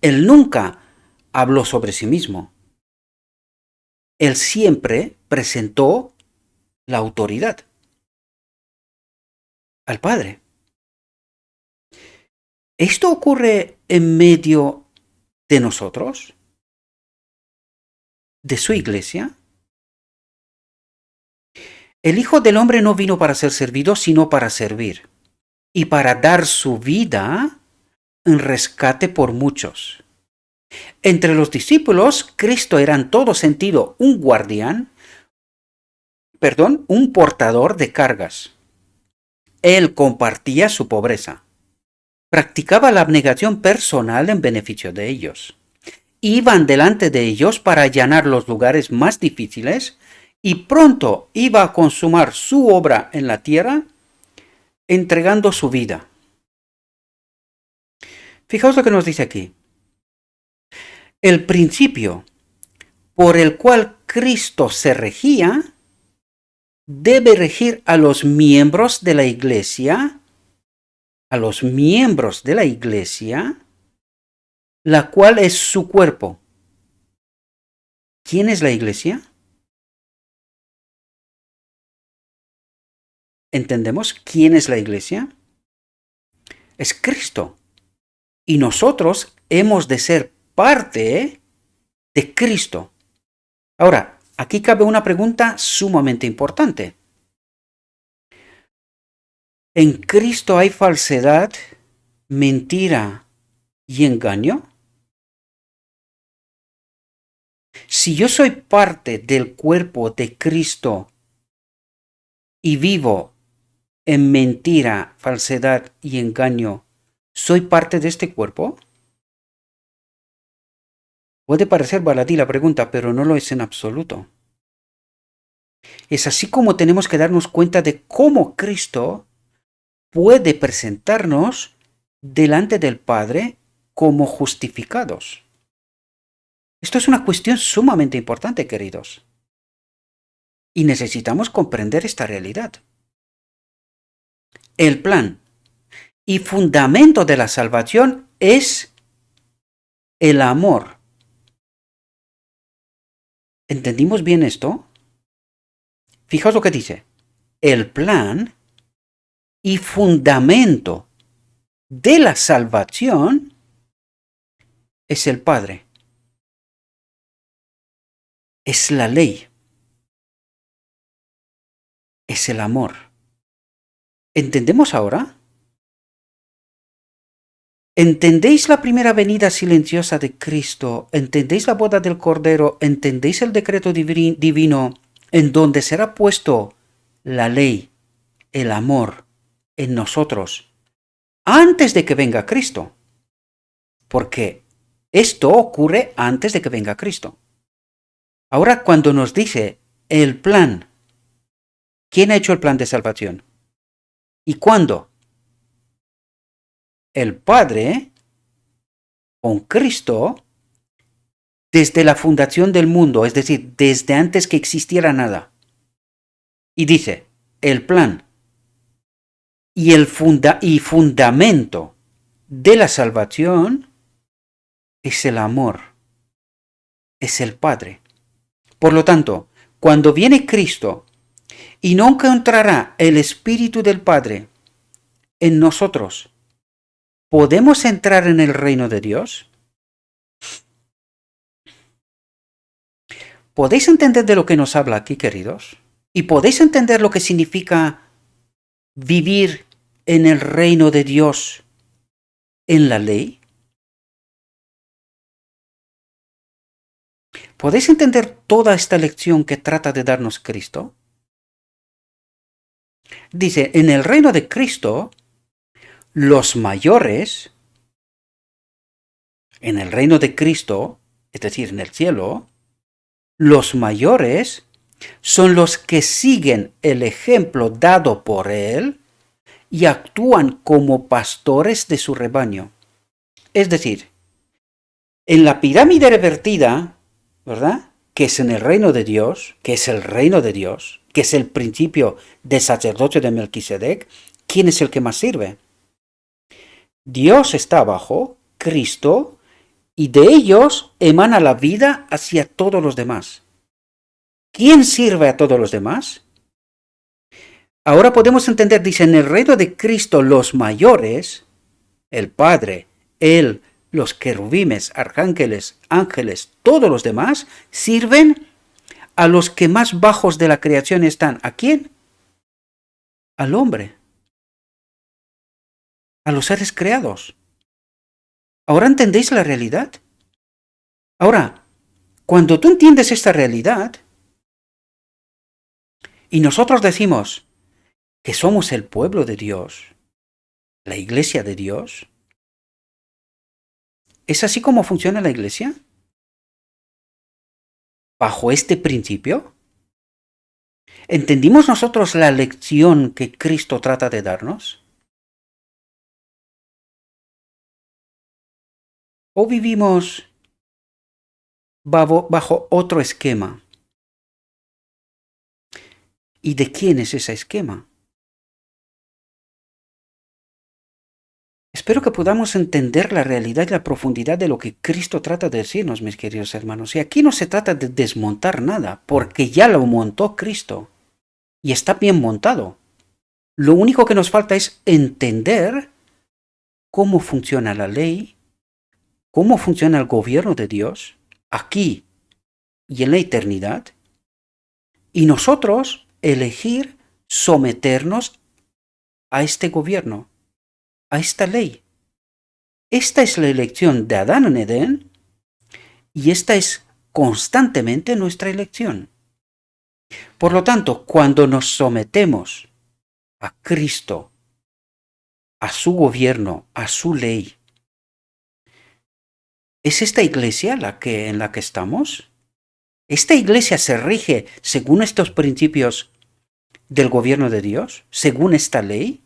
Él nunca habló sobre sí mismo. Él siempre presentó la autoridad al Padre. ¿Esto ocurre en medio de nosotros? ¿De su iglesia? El Hijo del Hombre no vino para ser servido, sino para servir y para dar su vida en rescate por muchos. Entre los discípulos, Cristo era en todo sentido un un portador de cargas. Él compartía su pobreza. Practicaba la abnegación personal en beneficio de ellos. Iban delante de ellos para allanar los lugares más difíciles y pronto iba a consumar su obra en la tierra entregando su vida. Fijaos lo que nos dice aquí. El principio por el cual Cristo se regía, debe regir a los miembros de la iglesia, la cual es su cuerpo. ¿Quién es la iglesia? ¿Entendemos quién es la iglesia? Es Cristo. Y nosotros hemos de ser parte de Cristo. Ahora, aquí cabe una pregunta sumamente importante. ¿En Cristo hay falsedad, mentira y engaño? Si yo soy parte del cuerpo de Cristo y vivo en mentira, falsedad y engaño, ¿soy parte de este cuerpo? Puede parecer baladí la pregunta, pero no lo es en absoluto. Es así como tenemos que darnos cuenta de cómo Cristo puede presentarnos delante del Padre como justificados. Esto es una cuestión sumamente importante, queridos. Y necesitamos comprender esta realidad. El plan y fundamento de la salvación es el amor. ¿Entendimos bien esto? Fijaos lo que dice. El plan y fundamento de la salvación es el Padre. Es la ley. Es el amor. ¿Entendemos ahora? ¿Entendéis la primera venida silenciosa de Cristo? ¿Entendéis la boda del Cordero? ¿Entendéis el decreto divino en donde será puesto la ley, el amor en nosotros antes de que venga Cristo? Porque esto ocurre antes de que venga Cristo. Ahora, cuando nos dice el plan, ¿quién ha hecho el plan de salvación? ¿Y cuándo? El Padre, con Cristo, desde la fundación del mundo, es decir, desde antes que existiera nada. Y dice, el plan y fundamento de la salvación es el amor, es el Padre. Por lo tanto, cuando viene Cristo y no encontrará el Espíritu del Padre en nosotros, ¿podemos entrar en el reino de Dios? ¿Podéis entender de lo que nos habla aquí, queridos? ¿Y podéis entender lo que significa vivir en el reino de Dios en la ley? ¿Podéis entender toda esta lección que trata de darnos Cristo? Dice, en el reino de Cristo, los mayores, en el reino de Cristo, es decir, en el cielo, los mayores son los que siguen el ejemplo dado por Él y actúan como pastores de su rebaño. Es decir, en la pirámide revertida, ¿verdad? Que es en el reino de Dios, que es el reino de Dios, que es el principio de sacerdocio de Melquisedec, ¿quién es el que más sirve? Dios está abajo, Cristo, y de ellos emana la vida hacia todos los demás. ¿Quién sirve a todos los demás? Ahora podemos entender, dice, en el reino de Cristo los mayores, el Padre, Él, los querubines, arcángeles, ángeles, todos los demás, sirven a los que más bajos de la creación están. ¿A quién? Al hombre. A los seres creados. ¿Ahora entendéis la realidad? Ahora, cuando tú entiendes esta realidad, y nosotros decimos que somos el pueblo de Dios, la iglesia de Dios, ¿es así como funciona la iglesia? ¿Bajo este principio? ¿Entendimos nosotros la lección que Cristo trata de darnos? ¿O vivimos bajo otro esquema. ¿Y de quién es ese esquema? Espero que podamos entender la realidad y la profundidad de lo que Cristo trata de decirnos, mis queridos hermanos. Y aquí no se trata de desmontar nada, porque ya lo montó Cristo. Y está bien montado. Lo único que nos falta es entender cómo funciona la ley, cómo funciona el gobierno de Dios, aquí y en la eternidad, y nosotros elegir someternos a este gobierno, a esta ley. Esta es la elección de Adán en Edén y esta es constantemente nuestra elección. Por lo tanto, cuando nos sometemos a Cristo, a su gobierno, a su ley, ¿es esta iglesia en la que estamos? ¿Esta iglesia se rige según estos principios del gobierno de Dios, según esta ley?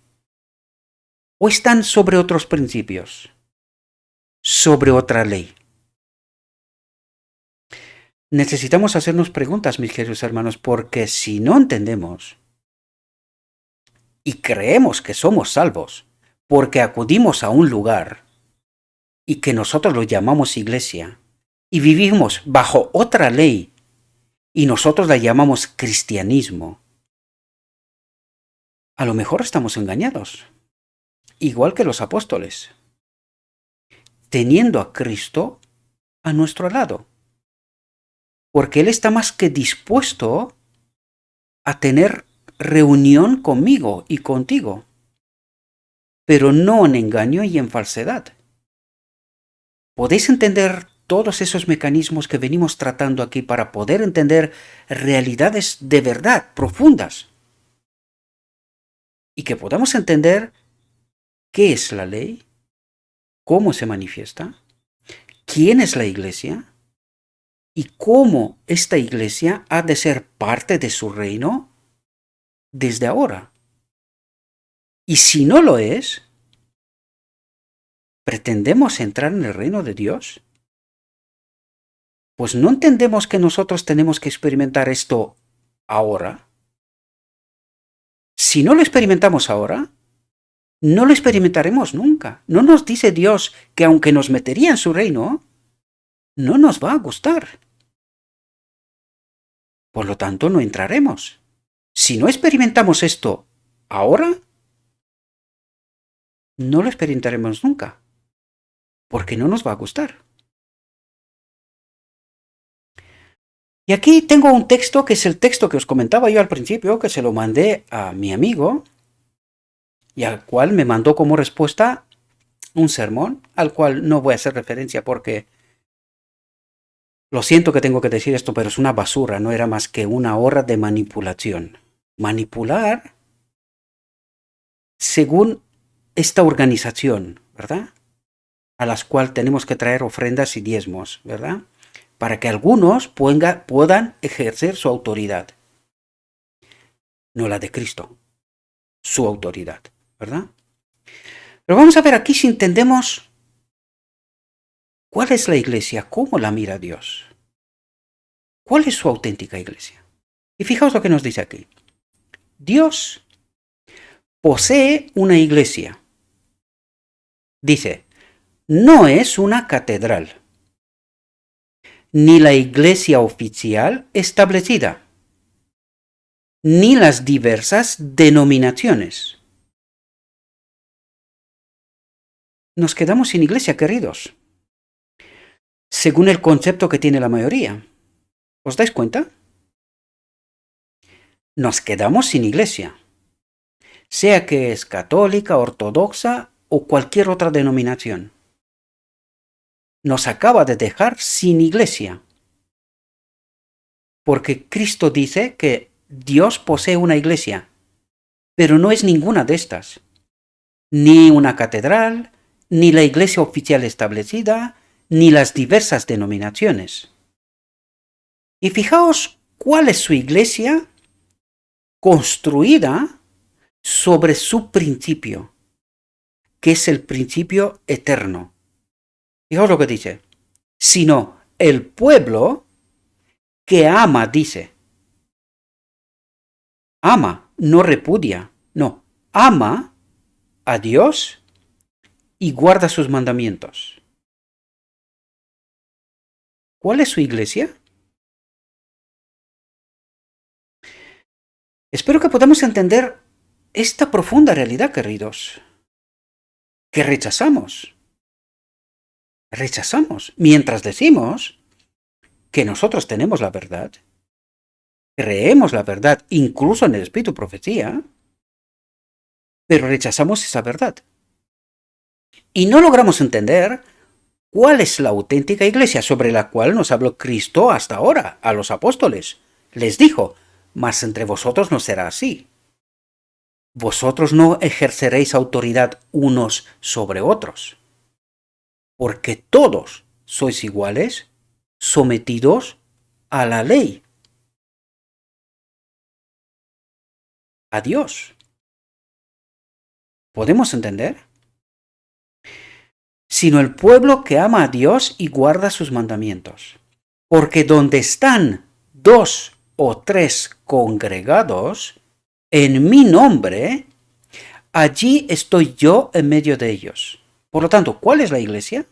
¿O están sobre otros principios, sobre otra ley? Necesitamos hacernos preguntas, mis queridos hermanos, porque si no entendemos y creemos que somos salvos porque acudimos a un lugar y que nosotros lo llamamos iglesia y vivimos bajo otra ley y nosotros la llamamos cristianismo, a lo mejor estamos engañados, igual que los apóstoles, teniendo a Cristo a nuestro lado, porque Él está más que dispuesto a tener reunión conmigo y contigo, pero no en engaño y en falsedad. ¿Podéis entender todos esos mecanismos que venimos tratando aquí para poder entender realidades de verdad profundas? Y que podamos entender qué es la ley, cómo se manifiesta, quién es la iglesia y cómo esta iglesia ha de ser parte de su reino desde ahora. Y si no lo es, ¿pretendemos entrar en el reino de Dios? Pues no entendemos que nosotros tenemos que experimentar esto ahora. Si no lo experimentamos ahora, no lo experimentaremos nunca. No nos dice Dios que aunque nos metería en su reino, no nos va a gustar. Por lo tanto, no entraremos. Si no experimentamos esto ahora, no lo experimentaremos nunca, porque no nos va a gustar. Y aquí tengo un texto que es el texto que os comentaba yo al principio, que se lo mandé a mi amigo, y al cual me mandó como respuesta un sermón, al cual no voy a hacer referencia porque lo siento que tengo que decir esto, pero es una basura, no era más que una hora de manipulación. Manipular según esta organización, ¿verdad? A las cuales tenemos que traer ofrendas y diezmos, ¿verdad? Para que algunos puedan ejercer su autoridad. No la de Cristo, su autoridad, ¿verdad? Pero vamos a ver aquí si entendemos cuál es la iglesia, cómo la mira Dios. ¿Cuál es su auténtica iglesia? Y fijaos lo que nos dice aquí. Dios posee una iglesia. Dice, no es una catedral, ni la iglesia oficial establecida, ni las diversas denominaciones. Nos quedamos sin iglesia, queridos, según el concepto que tiene la mayoría. ¿Os dais cuenta? Nos quedamos sin iglesia, sea que es católica, ortodoxa o cualquier otra denominación. Nos acaba de dejar sin iglesia, porque Cristo dice que Dios posee una iglesia, pero no es ninguna de estas, ni una catedral, ni la iglesia oficial establecida, ni las diversas denominaciones. Y fijaos cuál es su iglesia construida sobre su principio, que es el principio eterno. Fijaos lo que dice, sino el pueblo que ama, dice. Ama, no repudia, no. Ama a Dios y guarda sus mandamientos. ¿Cuál es su iglesia? Espero que podamos entender esta profunda realidad, queridos, que rechazamos. Rechazamos mientras decimos que nosotros tenemos la verdad, creemos la verdad incluso en el espíritu profecía, pero rechazamos esa verdad. Y no logramos entender cuál es la auténtica iglesia sobre la cual nos habló Cristo hasta ahora a los apóstoles. Les dijo, mas entre vosotros no será así. Vosotros no ejerceréis autoridad unos sobre otros, porque todos sois iguales, sometidos a la ley, a Dios. ¿Podemos entender? Sino el pueblo que ama a Dios y guarda sus mandamientos. Porque donde están 2 o 3 congregados en mi nombre, allí estoy yo en medio de ellos. Por lo tanto, ¿cuál es la iglesia?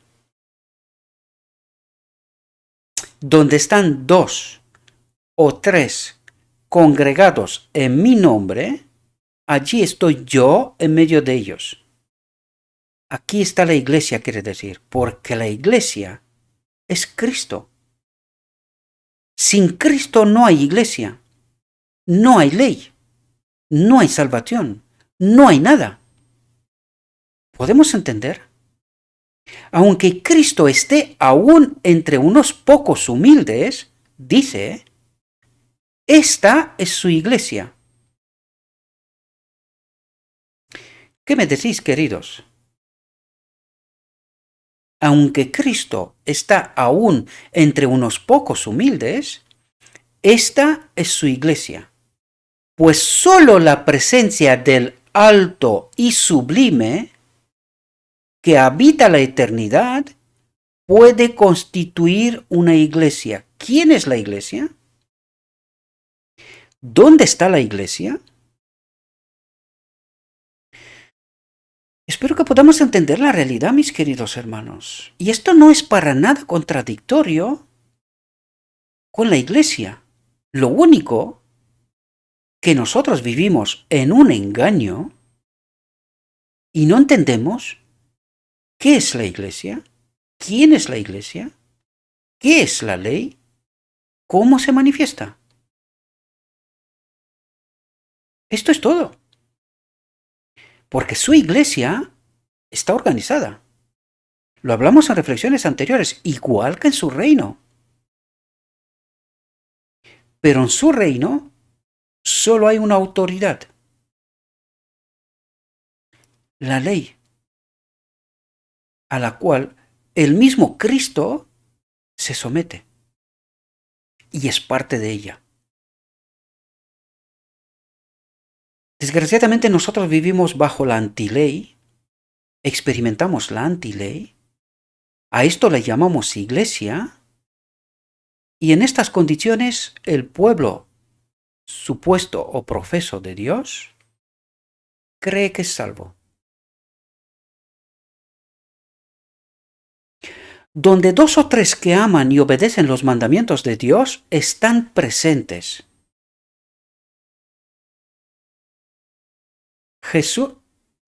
Donde están 2 o 3 congregados en mi nombre, allí estoy yo en medio de ellos. Aquí está la iglesia, quiere decir, porque la iglesia es Cristo. Sin Cristo no hay iglesia, no hay ley, no hay salvación, no hay nada. ¿Podemos entender? Aunque Cristo esté aún entre unos pocos humildes, dice, esta es su iglesia. ¿Qué me decís, queridos? Aunque Cristo está aún entre unos pocos humildes, esta es su iglesia. Pues sólo la presencia del alto y sublime, que habita la eternidad, puede constituir una iglesia. ¿Quién es la iglesia? ¿Dónde está la iglesia? Espero que podamos entender la realidad, mis queridos hermanos. Y esto no es para nada contradictorio con la iglesia. Lo único que nosotros vivimos en un engaño y no entendemos qué es la iglesia, quién es la iglesia, qué es la ley, cómo se manifiesta. Esto es todo. Porque su iglesia está organizada. Lo hablamos en reflexiones anteriores, igual que en su reino. Pero en su reino solo hay una autoridad. La ley, a la cual el mismo Cristo se somete y es parte de ella. Desgraciadamente nosotros vivimos bajo la antiley, experimentamos la antiley, a esto le llamamos iglesia, y en estas condiciones el pueblo supuesto o profeso de Dios cree que es salvo. Donde 2 o 3 que aman y obedecen los mandamientos de Dios están presentes. Jesús,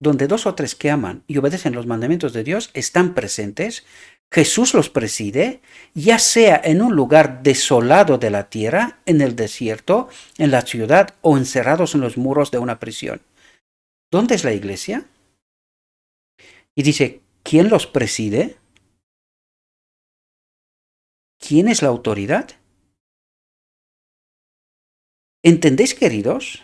donde 2 o 3 que aman y obedecen los mandamientos de Dios están presentes, Jesús los preside, ya sea en un lugar desolado de la tierra, en el desierto, en la ciudad o encerrados en los muros de una prisión. ¿Dónde es la iglesia? Y dice, ¿quién los preside? ¿Quién es la autoridad? ¿Entendéis, queridos?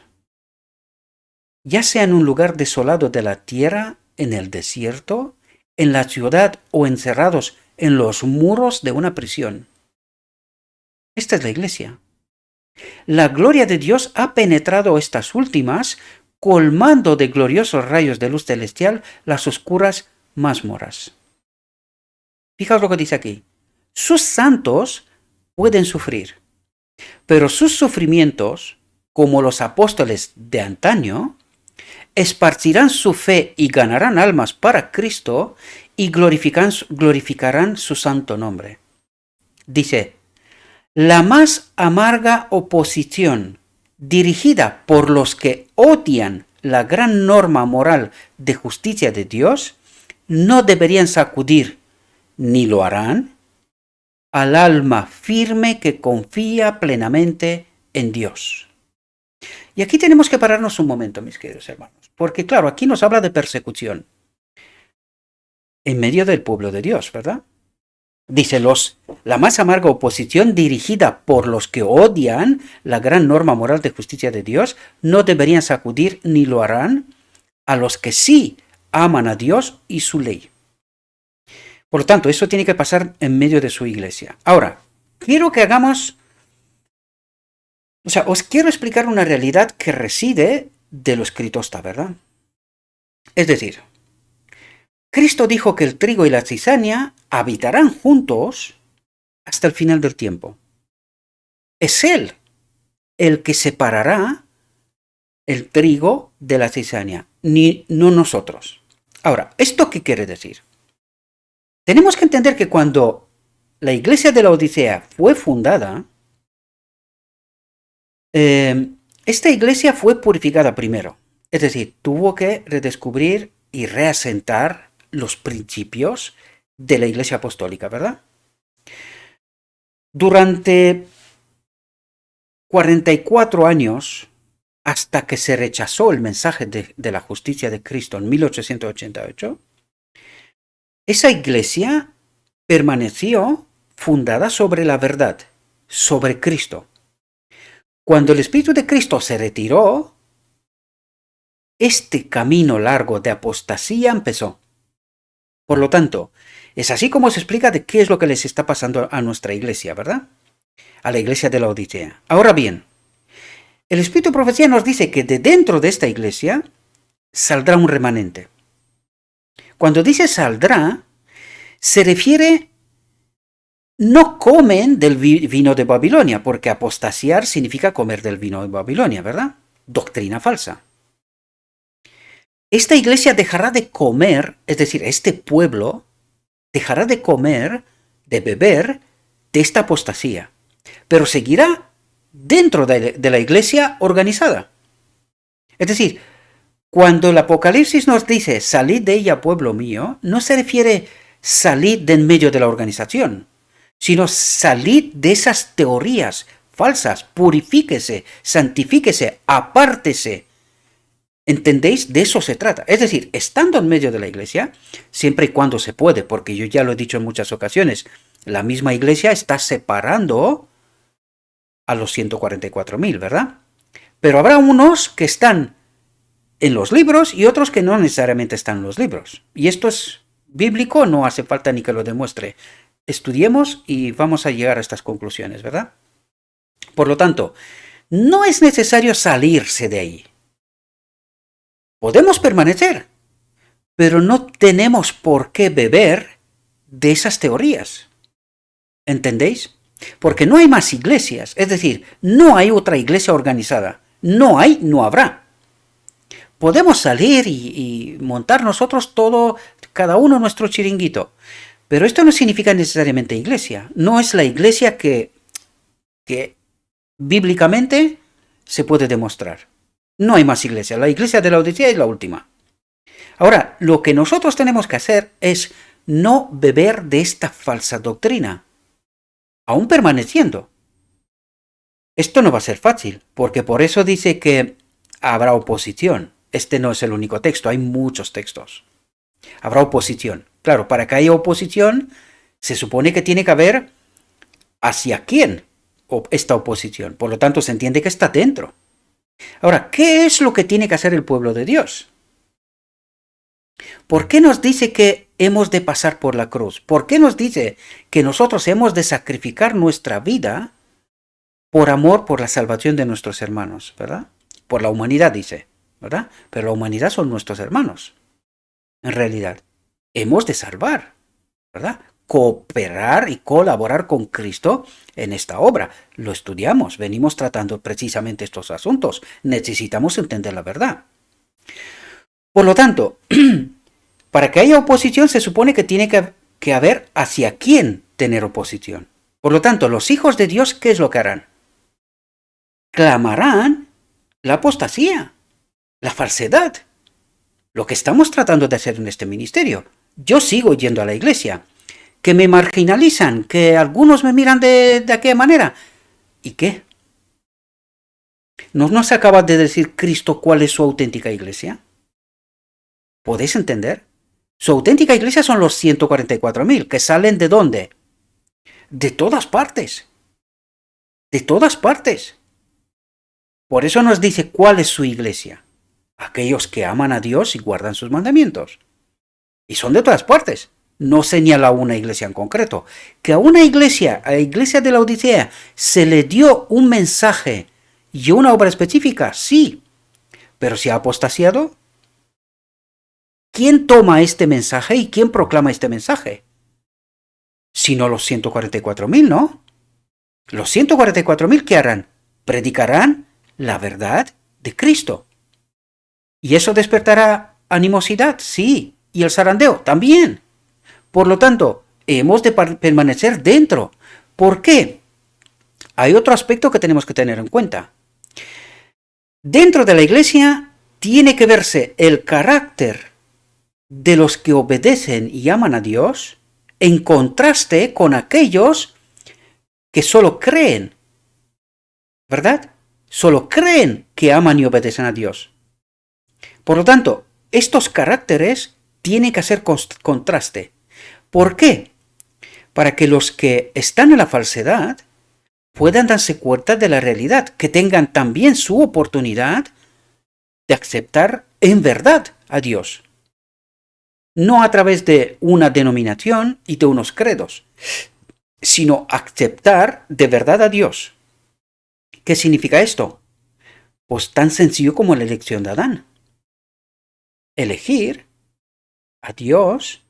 Ya sea en un lugar desolado de la tierra, en el desierto, en la ciudad o encerrados en los muros de una prisión. Esta es la iglesia. La gloria de Dios ha penetrado estas últimas, colmando de gloriosos rayos de luz celestial las oscuras másmoras. Fijaos lo que dice aquí. Sus santos pueden sufrir, pero sus sufrimientos, como los apóstoles de antaño, esparcirán su fe y ganarán almas para Cristo y glorificarán su santo nombre. Dice, la más amarga oposición dirigida por los que odian la gran norma moral de justicia de Dios no deberían sacudir, ni lo harán, al alma firme que confía plenamente en Dios. Y aquí tenemos que pararnos un momento, mis queridos hermanos, porque claro, aquí nos habla de persecución en medio del pueblo de Dios, ¿verdad? Dice, la más amarga oposición dirigida por los que odian la gran norma moral de justicia de Dios no deberían sacudir ni lo harán a los que sí aman a Dios y su ley. Por lo tanto, eso tiene que pasar en medio de su iglesia. Ahora, quiero que os quiero explicar una realidad que reside de lo escrito está, ¿verdad? Es decir, Cristo dijo que el trigo y la cizaña habitarán juntos hasta el final del tiempo. Es Él el que separará el trigo de la cizaña, no nosotros. Ahora, ¿esto qué quiere decir? Tenemos que entender que cuando la iglesia de la Odisea fue fundada, esta iglesia fue purificada primero. Es decir, tuvo que redescubrir y reasentar los principios de la iglesia apostólica, ¿verdad? Durante 44 años, hasta que se rechazó el mensaje de la justicia de Cristo en 1888, esa iglesia permaneció fundada sobre la verdad, sobre Cristo. Cuando el Espíritu de Cristo se retiró, este camino largo de apostasía empezó. Por lo tanto, es así como se explica de qué es lo que les está pasando a nuestra iglesia, ¿verdad? A la iglesia de la Odisea. Ahora bien, el Espíritu de Profecía nos dice que de dentro de esta iglesia saldrá un remanente. Cuando dice saldrá, se refiere, no comen del vino de Babilonia, porque apostasiar significa comer del vino de Babilonia, ¿verdad? Doctrina falsa. Esta iglesia dejará de comer, es decir, este pueblo dejará de comer, de beber de esta apostasía, pero seguirá dentro de la iglesia organizada. Es decir, cuando el Apocalipsis nos dice salid de ella, pueblo mío, no se refiere salid de en medio de la organización, sino salid de esas teorías falsas, purifíquese, santifíquese, apártese. ¿Entendéis? De eso se trata. Es decir, estando en medio de la iglesia, siempre y cuando se puede, porque yo ya lo he dicho en muchas ocasiones, la misma iglesia está separando a los 144.000, ¿verdad? Pero habrá unos que están en los libros y otros que no necesariamente están en los libros. Y esto es bíblico, no hace falta ni que lo demuestre. Estudiemos y vamos a llegar a estas conclusiones, ¿verdad? Por lo tanto, no es necesario salirse de ahí. Podemos permanecer, pero no tenemos por qué beber de esas teorías. ¿Entendéis? Porque no hay más iglesias, es decir, no hay otra iglesia organizada. No hay, no habrá. Podemos salir y montar nosotros todo, cada uno nuestro chiringuito. Pero esto no significa necesariamente iglesia. No es la iglesia que bíblicamente se puede demostrar. No hay más iglesia. La iglesia de la Odisea es la última. Ahora, lo que nosotros tenemos que hacer es no beber de esta falsa doctrina, aún permaneciendo. Esto no va a ser fácil, porque por eso dice que habrá oposición. Este no es el único texto, hay muchos textos. Habrá oposición. Claro, para que haya oposición, se supone que tiene que haber hacia quién esta oposición. Por lo tanto, se entiende que está dentro. Ahora, ¿qué es lo que tiene que hacer el pueblo de Dios? ¿Por qué nos dice que hemos de pasar por la cruz? ¿Por qué nos dice que nosotros hemos de sacrificar nuestra vida por amor, por la salvación de nuestros hermanos, ¿verdad? Por la humanidad, dice, ¿verdad? Pero la humanidad son nuestros hermanos. En realidad, hemos de salvar, ¿verdad? cooperar y colaborar con Cristo en esta obra. Lo estudiamos, venimos tratando precisamente estos asuntos. Necesitamos entender la verdad. Por lo tanto, para que haya oposición se supone que tiene que haber hacia quién tener oposición. Por lo tanto, los hijos de Dios, ¿qué es lo que harán? Clamarán la apostasía, la falsedad. Lo que estamos tratando de hacer en este ministerio. Yo sigo yendo a la iglesia. Que me marginalizan, que algunos me miran de aquella manera. ¿Y qué? ¿No nos acaba de decir Cristo cuál es su auténtica iglesia? ¿Podéis entender? Su auténtica iglesia son los 144.000, que salen ¿de dónde? De todas partes. De todas partes. Por eso nos dice cuál es su iglesia. Aquellos que aman a Dios y guardan sus mandamientos. Y son de todas partes. No señala una iglesia en concreto. Que a una iglesia, a la iglesia de la Odisea, se le dio un mensaje y una obra específica, sí. Pero si ha apostasiado, ¿quién toma este mensaje y quién proclama este mensaje? Sino los 144.000, ¿no? Los 144.000, ¿qué harán? Predicarán la verdad de Cristo. ¿Y eso despertará animosidad? Sí. ¿Y el zarandeo? También. Por lo tanto, hemos de permanecer dentro. ¿Por qué? Hay otro aspecto que tenemos que tener en cuenta. Dentro de la iglesia tiene que verse el carácter de los que obedecen y aman a Dios en contraste con aquellos que solo creen, ¿verdad? Solo creen que aman y obedecen a Dios. Por lo tanto, estos caracteres tienen que hacer contraste. ¿Por qué? Para que los que están en la falsedad puedan darse cuenta de la realidad, que tengan también su oportunidad de aceptar en verdad a Dios. No a través de una denominación y de unos credos, sino aceptar de verdad a Dios. ¿Qué significa esto? Pues tan sencillo como la elección de Adán. Elegir a Dios,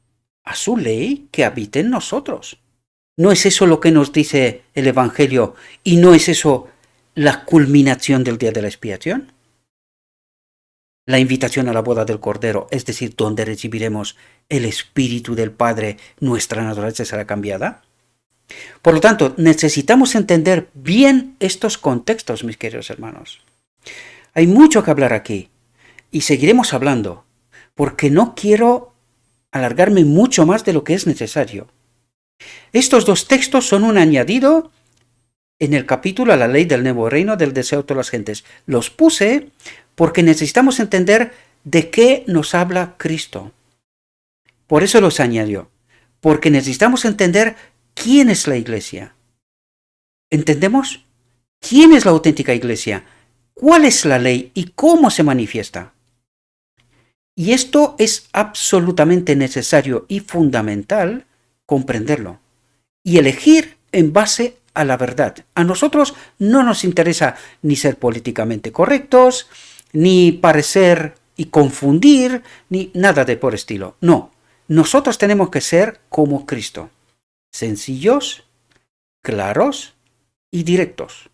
a su ley que habite en nosotros. ¿No es eso lo que nos dice el Evangelio y no es eso la culminación del día de la expiación? La invitación a la boda del Cordero, es decir, donde recibiremos el Espíritu del Padre, nuestra naturaleza será cambiada. Por lo tanto, necesitamos entender bien estos contextos, mis queridos hermanos. Hay mucho que hablar aquí y seguiremos hablando, porque no quiero alargarme mucho más de lo que es necesario. Estos dos textos son un añadido en el capítulo a la ley del nuevo reino del deseo de todas las gentes. Los puse porque necesitamos entender de qué nos habla Cristo. Por eso los añadió, porque necesitamos entender quién es la iglesia. ¿Entendemos? ¿Quién es la auténtica iglesia? ¿Cuál es la ley y cómo se manifiesta? Y esto es absolutamente necesario y fundamental comprenderlo y elegir en base a la verdad. A nosotros no nos interesa ni ser políticamente correctos, ni parecer y confundir, ni nada de por estilo. No, nosotros tenemos que ser como Cristo, sencillos, claros y directos.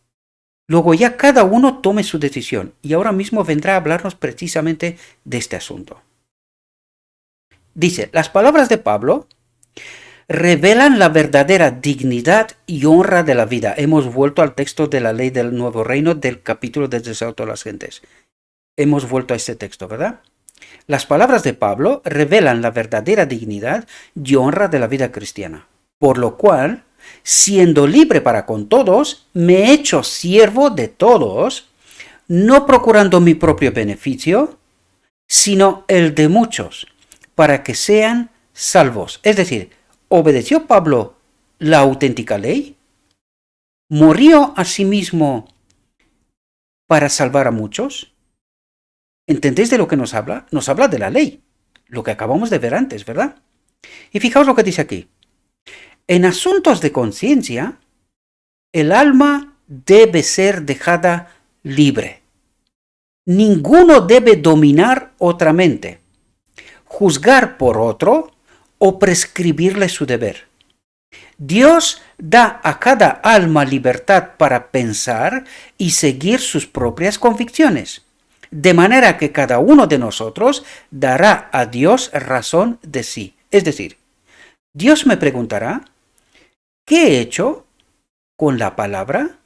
Luego ya cada uno tome su decisión y ahora mismo vendrá a hablarnos precisamente de este asunto. Dice, las palabras de Pablo revelan la verdadera dignidad y honra de la vida. Hemos vuelto al texto de la ley del nuevo reino del capítulo del deseo de todas las gentes. Hemos vuelto a este texto, ¿verdad? Las palabras de Pablo revelan la verdadera dignidad y honra de la vida cristiana. Por lo cual, siendo libre para con todos, me he hecho siervo de todos, no procurando mi propio beneficio, sino el de muchos, para que sean salvos. Es decir, ¿obedeció Pablo la auténtica ley? ¿Murió a sí mismo para salvar a muchos? ¿Entendéis de lo que nos habla? Nos habla de la ley, lo que acabamos de ver antes, ¿verdad? Y fijaos lo que dice aquí. En asuntos de conciencia, el alma debe ser dejada libre. Ninguno debe dominar otra mente, juzgar por otro o prescribirle su deber. Dios da a cada alma libertad para pensar y seguir sus propias convicciones, de manera que cada uno de nosotros dará a Dios razón de sí. Es decir, Dios me preguntará, ¿qué he hecho con la palabra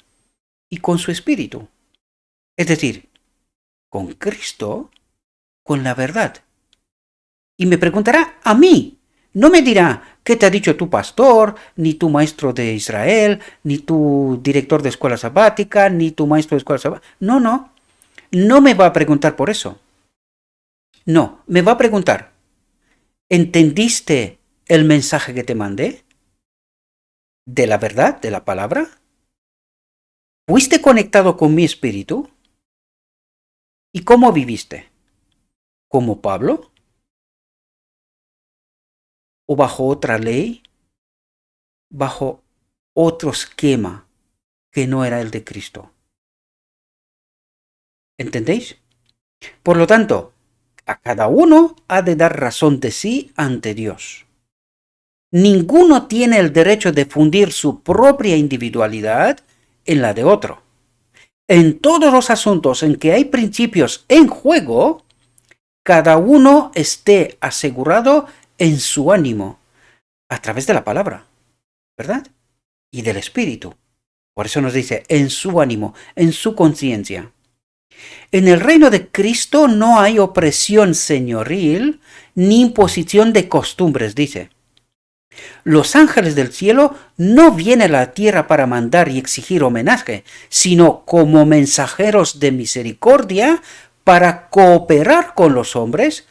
y con su espíritu? Es decir, con Cristo, con la verdad. Y me preguntará a mí. No me dirá, ¿qué te ha dicho tu pastor, ni tu maestro de Israel, ni tu director de escuela sabática, ni tu maestro de escuela sabática? No, no. No me va a preguntar por eso. No, me va a preguntar, ¿entendiste el mensaje que te mandé? ¿De la verdad, de la palabra? ¿Fuiste conectado con mi espíritu? ¿Y cómo viviste? ¿Como Pablo? ¿O bajo otra ley? ¿Bajo otro esquema que no era el de Cristo? ¿Entendéis? Por lo tanto, a cada uno ha de dar razón de sí ante Dios. Ninguno tiene el derecho de fundir su propia individualidad en la de otro. En todos los asuntos en que hay principios en juego, cada uno esté asegurado en su ánimo, a través de la palabra, ¿verdad? Y del espíritu. Por eso nos dice, en su ánimo, en su conciencia. En el reino de Cristo no hay opresión señoril ni imposición de costumbres, dice. Los ángeles del cielo no vienen a la tierra para mandar y exigir homenaje, sino como mensajeros de misericordia para cooperar con los hombres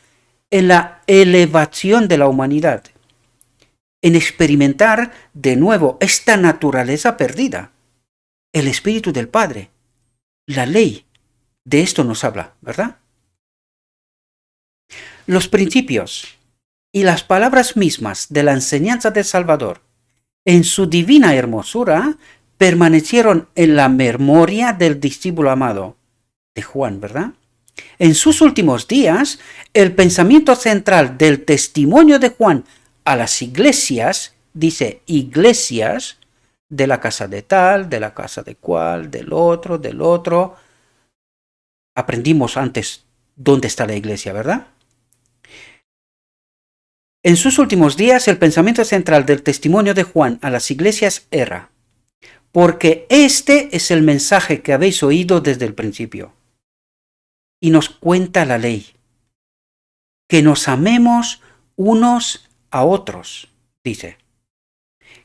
en la elevación de la humanidad, en experimentar de nuevo esta naturaleza perdida, el Espíritu del Padre, la ley. De esto nos habla, ¿verdad? Los principios y las palabras mismas de la enseñanza del Salvador, en su divina hermosura, permanecieron en la memoria del discípulo amado de Juan, ¿verdad? En sus últimos días, el pensamiento central del testimonio de Juan a las iglesias, dice iglesias, de la casa de tal, de la casa de cual, del otro. Aprendimos antes dónde está la iglesia, ¿verdad? En sus últimos días, el pensamiento central del testimonio de Juan a las iglesias era, porque este es el mensaje que habéis oído desde el principio. Y nos cuenta la ley, que nos amemos unos a otros, dice.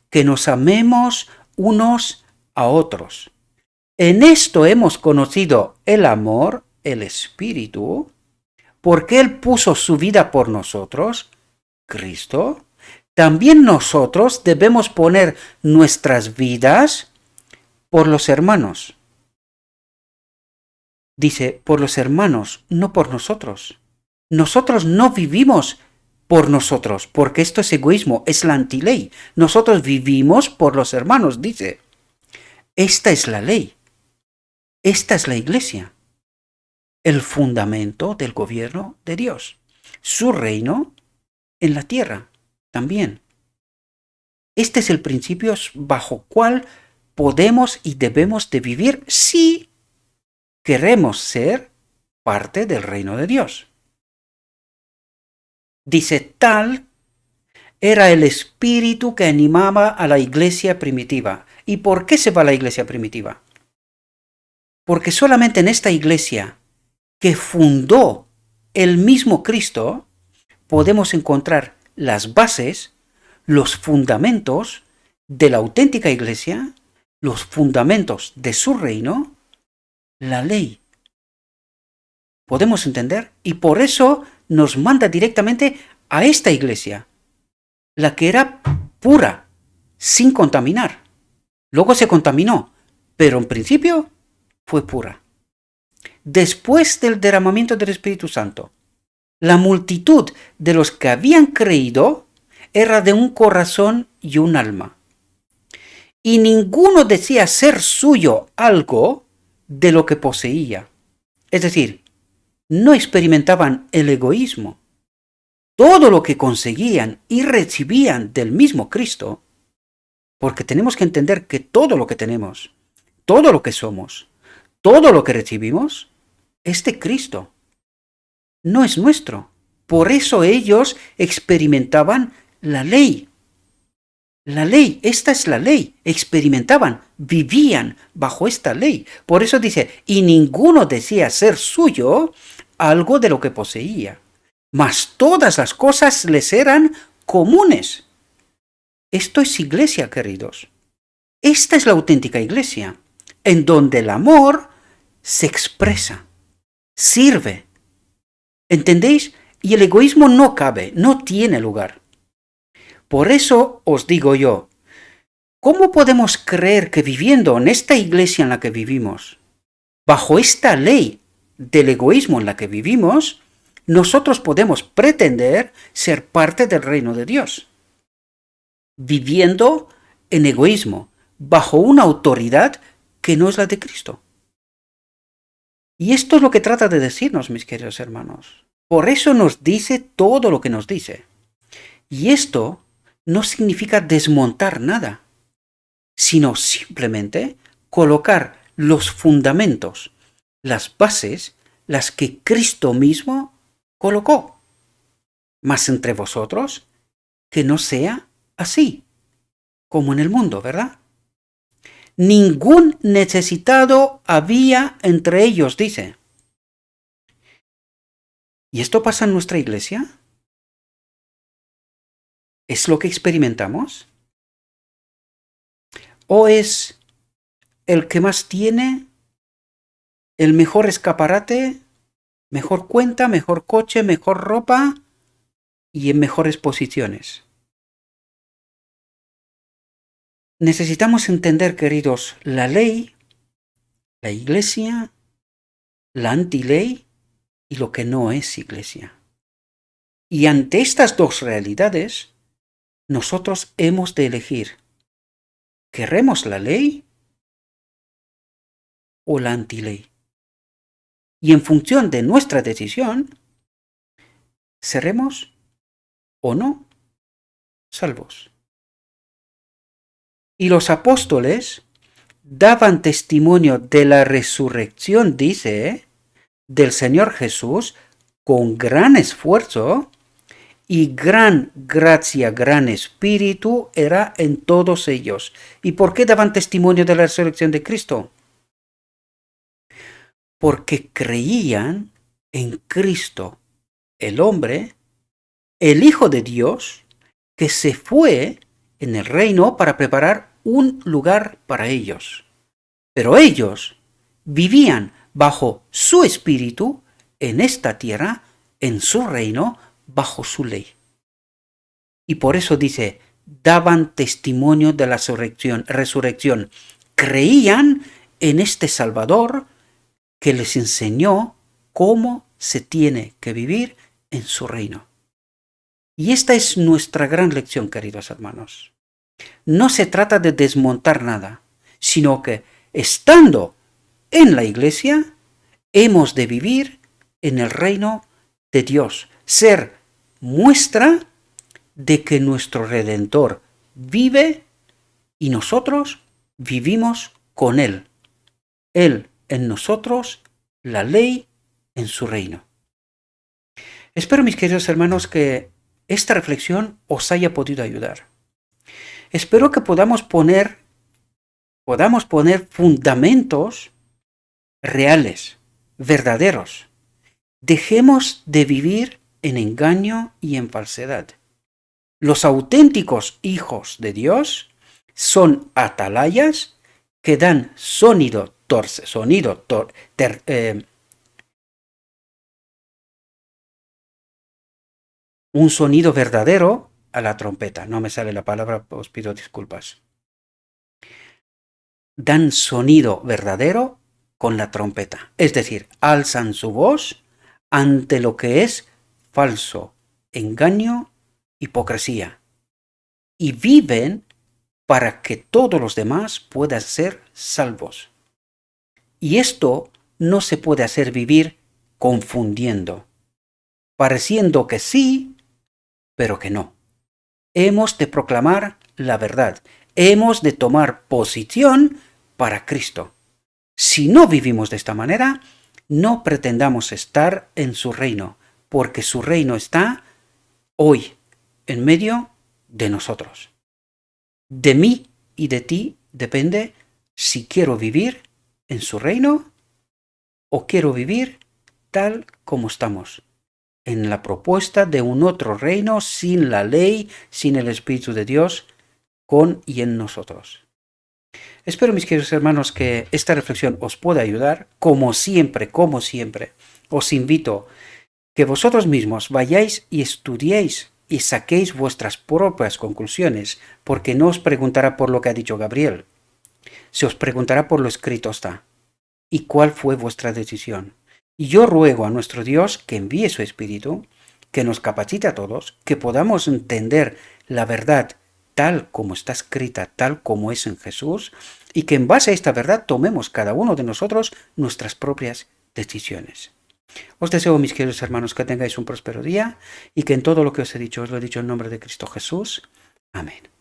Que nos amemos unos a otros. En esto hemos conocido el amor, el espíritu, porque Él puso su vida por nosotros, Cristo. También nosotros debemos poner nuestras vidas por los hermanos. Dice, por los hermanos, no por nosotros. Nosotros no vivimos por nosotros, porque esto es egoísmo, es la antiley. Nosotros vivimos por los hermanos, dice. Esta es la ley. Esta es la iglesia. El fundamento del gobierno de Dios. Su reino en la tierra también. Este es el principio bajo cual podemos y debemos de vivir si queremos ser parte del reino de Dios. Dice, tal era el espíritu que animaba a la iglesia primitiva. ¿Y por qué se va a la iglesia primitiva? Porque solamente en esta iglesia que fundó el mismo Cristo podemos encontrar las bases, los fundamentos de la auténtica iglesia, los fundamentos de su reino, la ley. ¿Podemos entender? Y por eso nos manda directamente a esta iglesia, la que era pura, sin contaminar. Luego se contaminó, pero en principio fue pura. Después del derramamiento del Espíritu Santo, la multitud de los que habían creído era de un corazón y un alma. Y ninguno decía ser suyo algo de lo que poseía. Es decir, no experimentaban el egoísmo. Todo lo que conseguían y recibían del mismo Cristo Porque tenemos que entender que todo lo que tenemos, todo lo que somos, todo lo que recibimos, es de Cristo, no es nuestro. Por eso ellos experimentaban la ley. La ley, esta es la ley. Experimentaban, vivían bajo esta ley. Por eso dice, y ninguno decía ser suyo algo de lo que poseía, mas todas las cosas les eran comunes. Esto es iglesia, queridos. Esta es la auténtica iglesia, en donde el amor se expresa, sirve. ¿Entendéis? Y el egoísmo no cabe, no tiene lugar. Por eso os digo yo, ¿cómo podemos creer que viviendo en esta iglesia en la que vivimos, bajo esta ley del egoísmo en la que vivimos, nosotros podemos pretender ser parte del reino de Dios? Viviendo en egoísmo, bajo una autoridad que no es la de Cristo. Y esto es lo que trata de decirnos, mis queridos hermanos. Por eso nos dice todo lo que nos dice. Y esto no significa desmontar nada, sino simplemente colocar los fundamentos, las bases, las que Cristo mismo colocó. Mas entre vosotros, que no sea así, como en el mundo, ¿verdad? Ningún necesitado había entre ellos, dice. ¿Y esto pasa en nuestra iglesia? ¿Es lo que experimentamos? ¿O es el que más tiene, el mejor escaparate, mejor cuenta, mejor coche, mejor ropa y en mejores posiciones? Necesitamos entender, queridos, la ley, la iglesia, la antiley y lo que no es iglesia. Y ante estas dos realidades, nosotros hemos de elegir, ¿queremos la ley o la antiley? Y en función de nuestra decisión, seremos o no salvos. Y los apóstoles daban testimonio de la resurrección, dice, del Señor Jesús con gran esfuerzo y gran gracia, gran espíritu era en todos ellos. ¿Y por qué daban testimonio de la resurrección de Cristo? Porque creían en Cristo, el hombre, el Hijo de Dios, que se fue en el reino para preparar un lugar para ellos. Pero ellos vivían bajo su espíritu en esta tierra, en su reino, bajo su ley. Y por eso dice, daban testimonio de la resurrección. Creían en este Salvador que les enseñó cómo se tiene que vivir en su reino. Y esta es nuestra gran lección, queridos hermanos. No se trata de desmontar nada, sino que estando en la iglesia, hemos de vivir en el reino de Dios, ser muestra de que nuestro Redentor vive y nosotros vivimos con Él. Él en nosotros, la ley en su reino. Espero, mis queridos hermanos, que esta reflexión os haya podido ayudar. Espero que podamos poner fundamentos reales, verdaderos. Dejemos de vivir en engaño y en falsedad. Los auténticos hijos de Dios son atalayas que dan un sonido verdadero a la trompeta. No me sale la palabra, os pido disculpas. Dan sonido verdadero con la trompeta. Es decir, alzan su voz ante lo que es falso, engaño, hipocresía. Y viven para que todos los demás puedan ser salvos. Y esto no se puede hacer vivir confundiendo, pareciendo que sí, pero que no. Hemos de proclamar la verdad. hemos de tomar posición para Cristo. Si no vivimos de esta manera, no pretendamos estar en su reino, porque su reino está hoy en medio de nosotros. De mí y de ti depende si quiero vivir en su reino o quiero vivir tal como estamos, en la propuesta de un otro reino sin la ley, sin el Espíritu de Dios, con y en nosotros. Espero, mis queridos hermanos, que esta reflexión os pueda ayudar. Como siempre, os invito que vosotros mismos vayáis y estudiéis y saquéis vuestras propias conclusiones, porque no os preguntará por lo que ha dicho Gabriel, se os preguntará por lo escrito está. ¿Y cuál fue vuestra decisión? Y yo ruego a nuestro Dios que envíe su Espíritu, que nos capacite a todos, que podamos entender la verdad tal como está escrita, tal como es en Jesús, y que en base a esta verdad tomemos cada uno de nosotros nuestras propias decisiones. Os deseo, mis queridos hermanos, que tengáis un próspero día y que en todo lo que os he dicho, os lo he dicho en nombre de Cristo Jesús. Amén.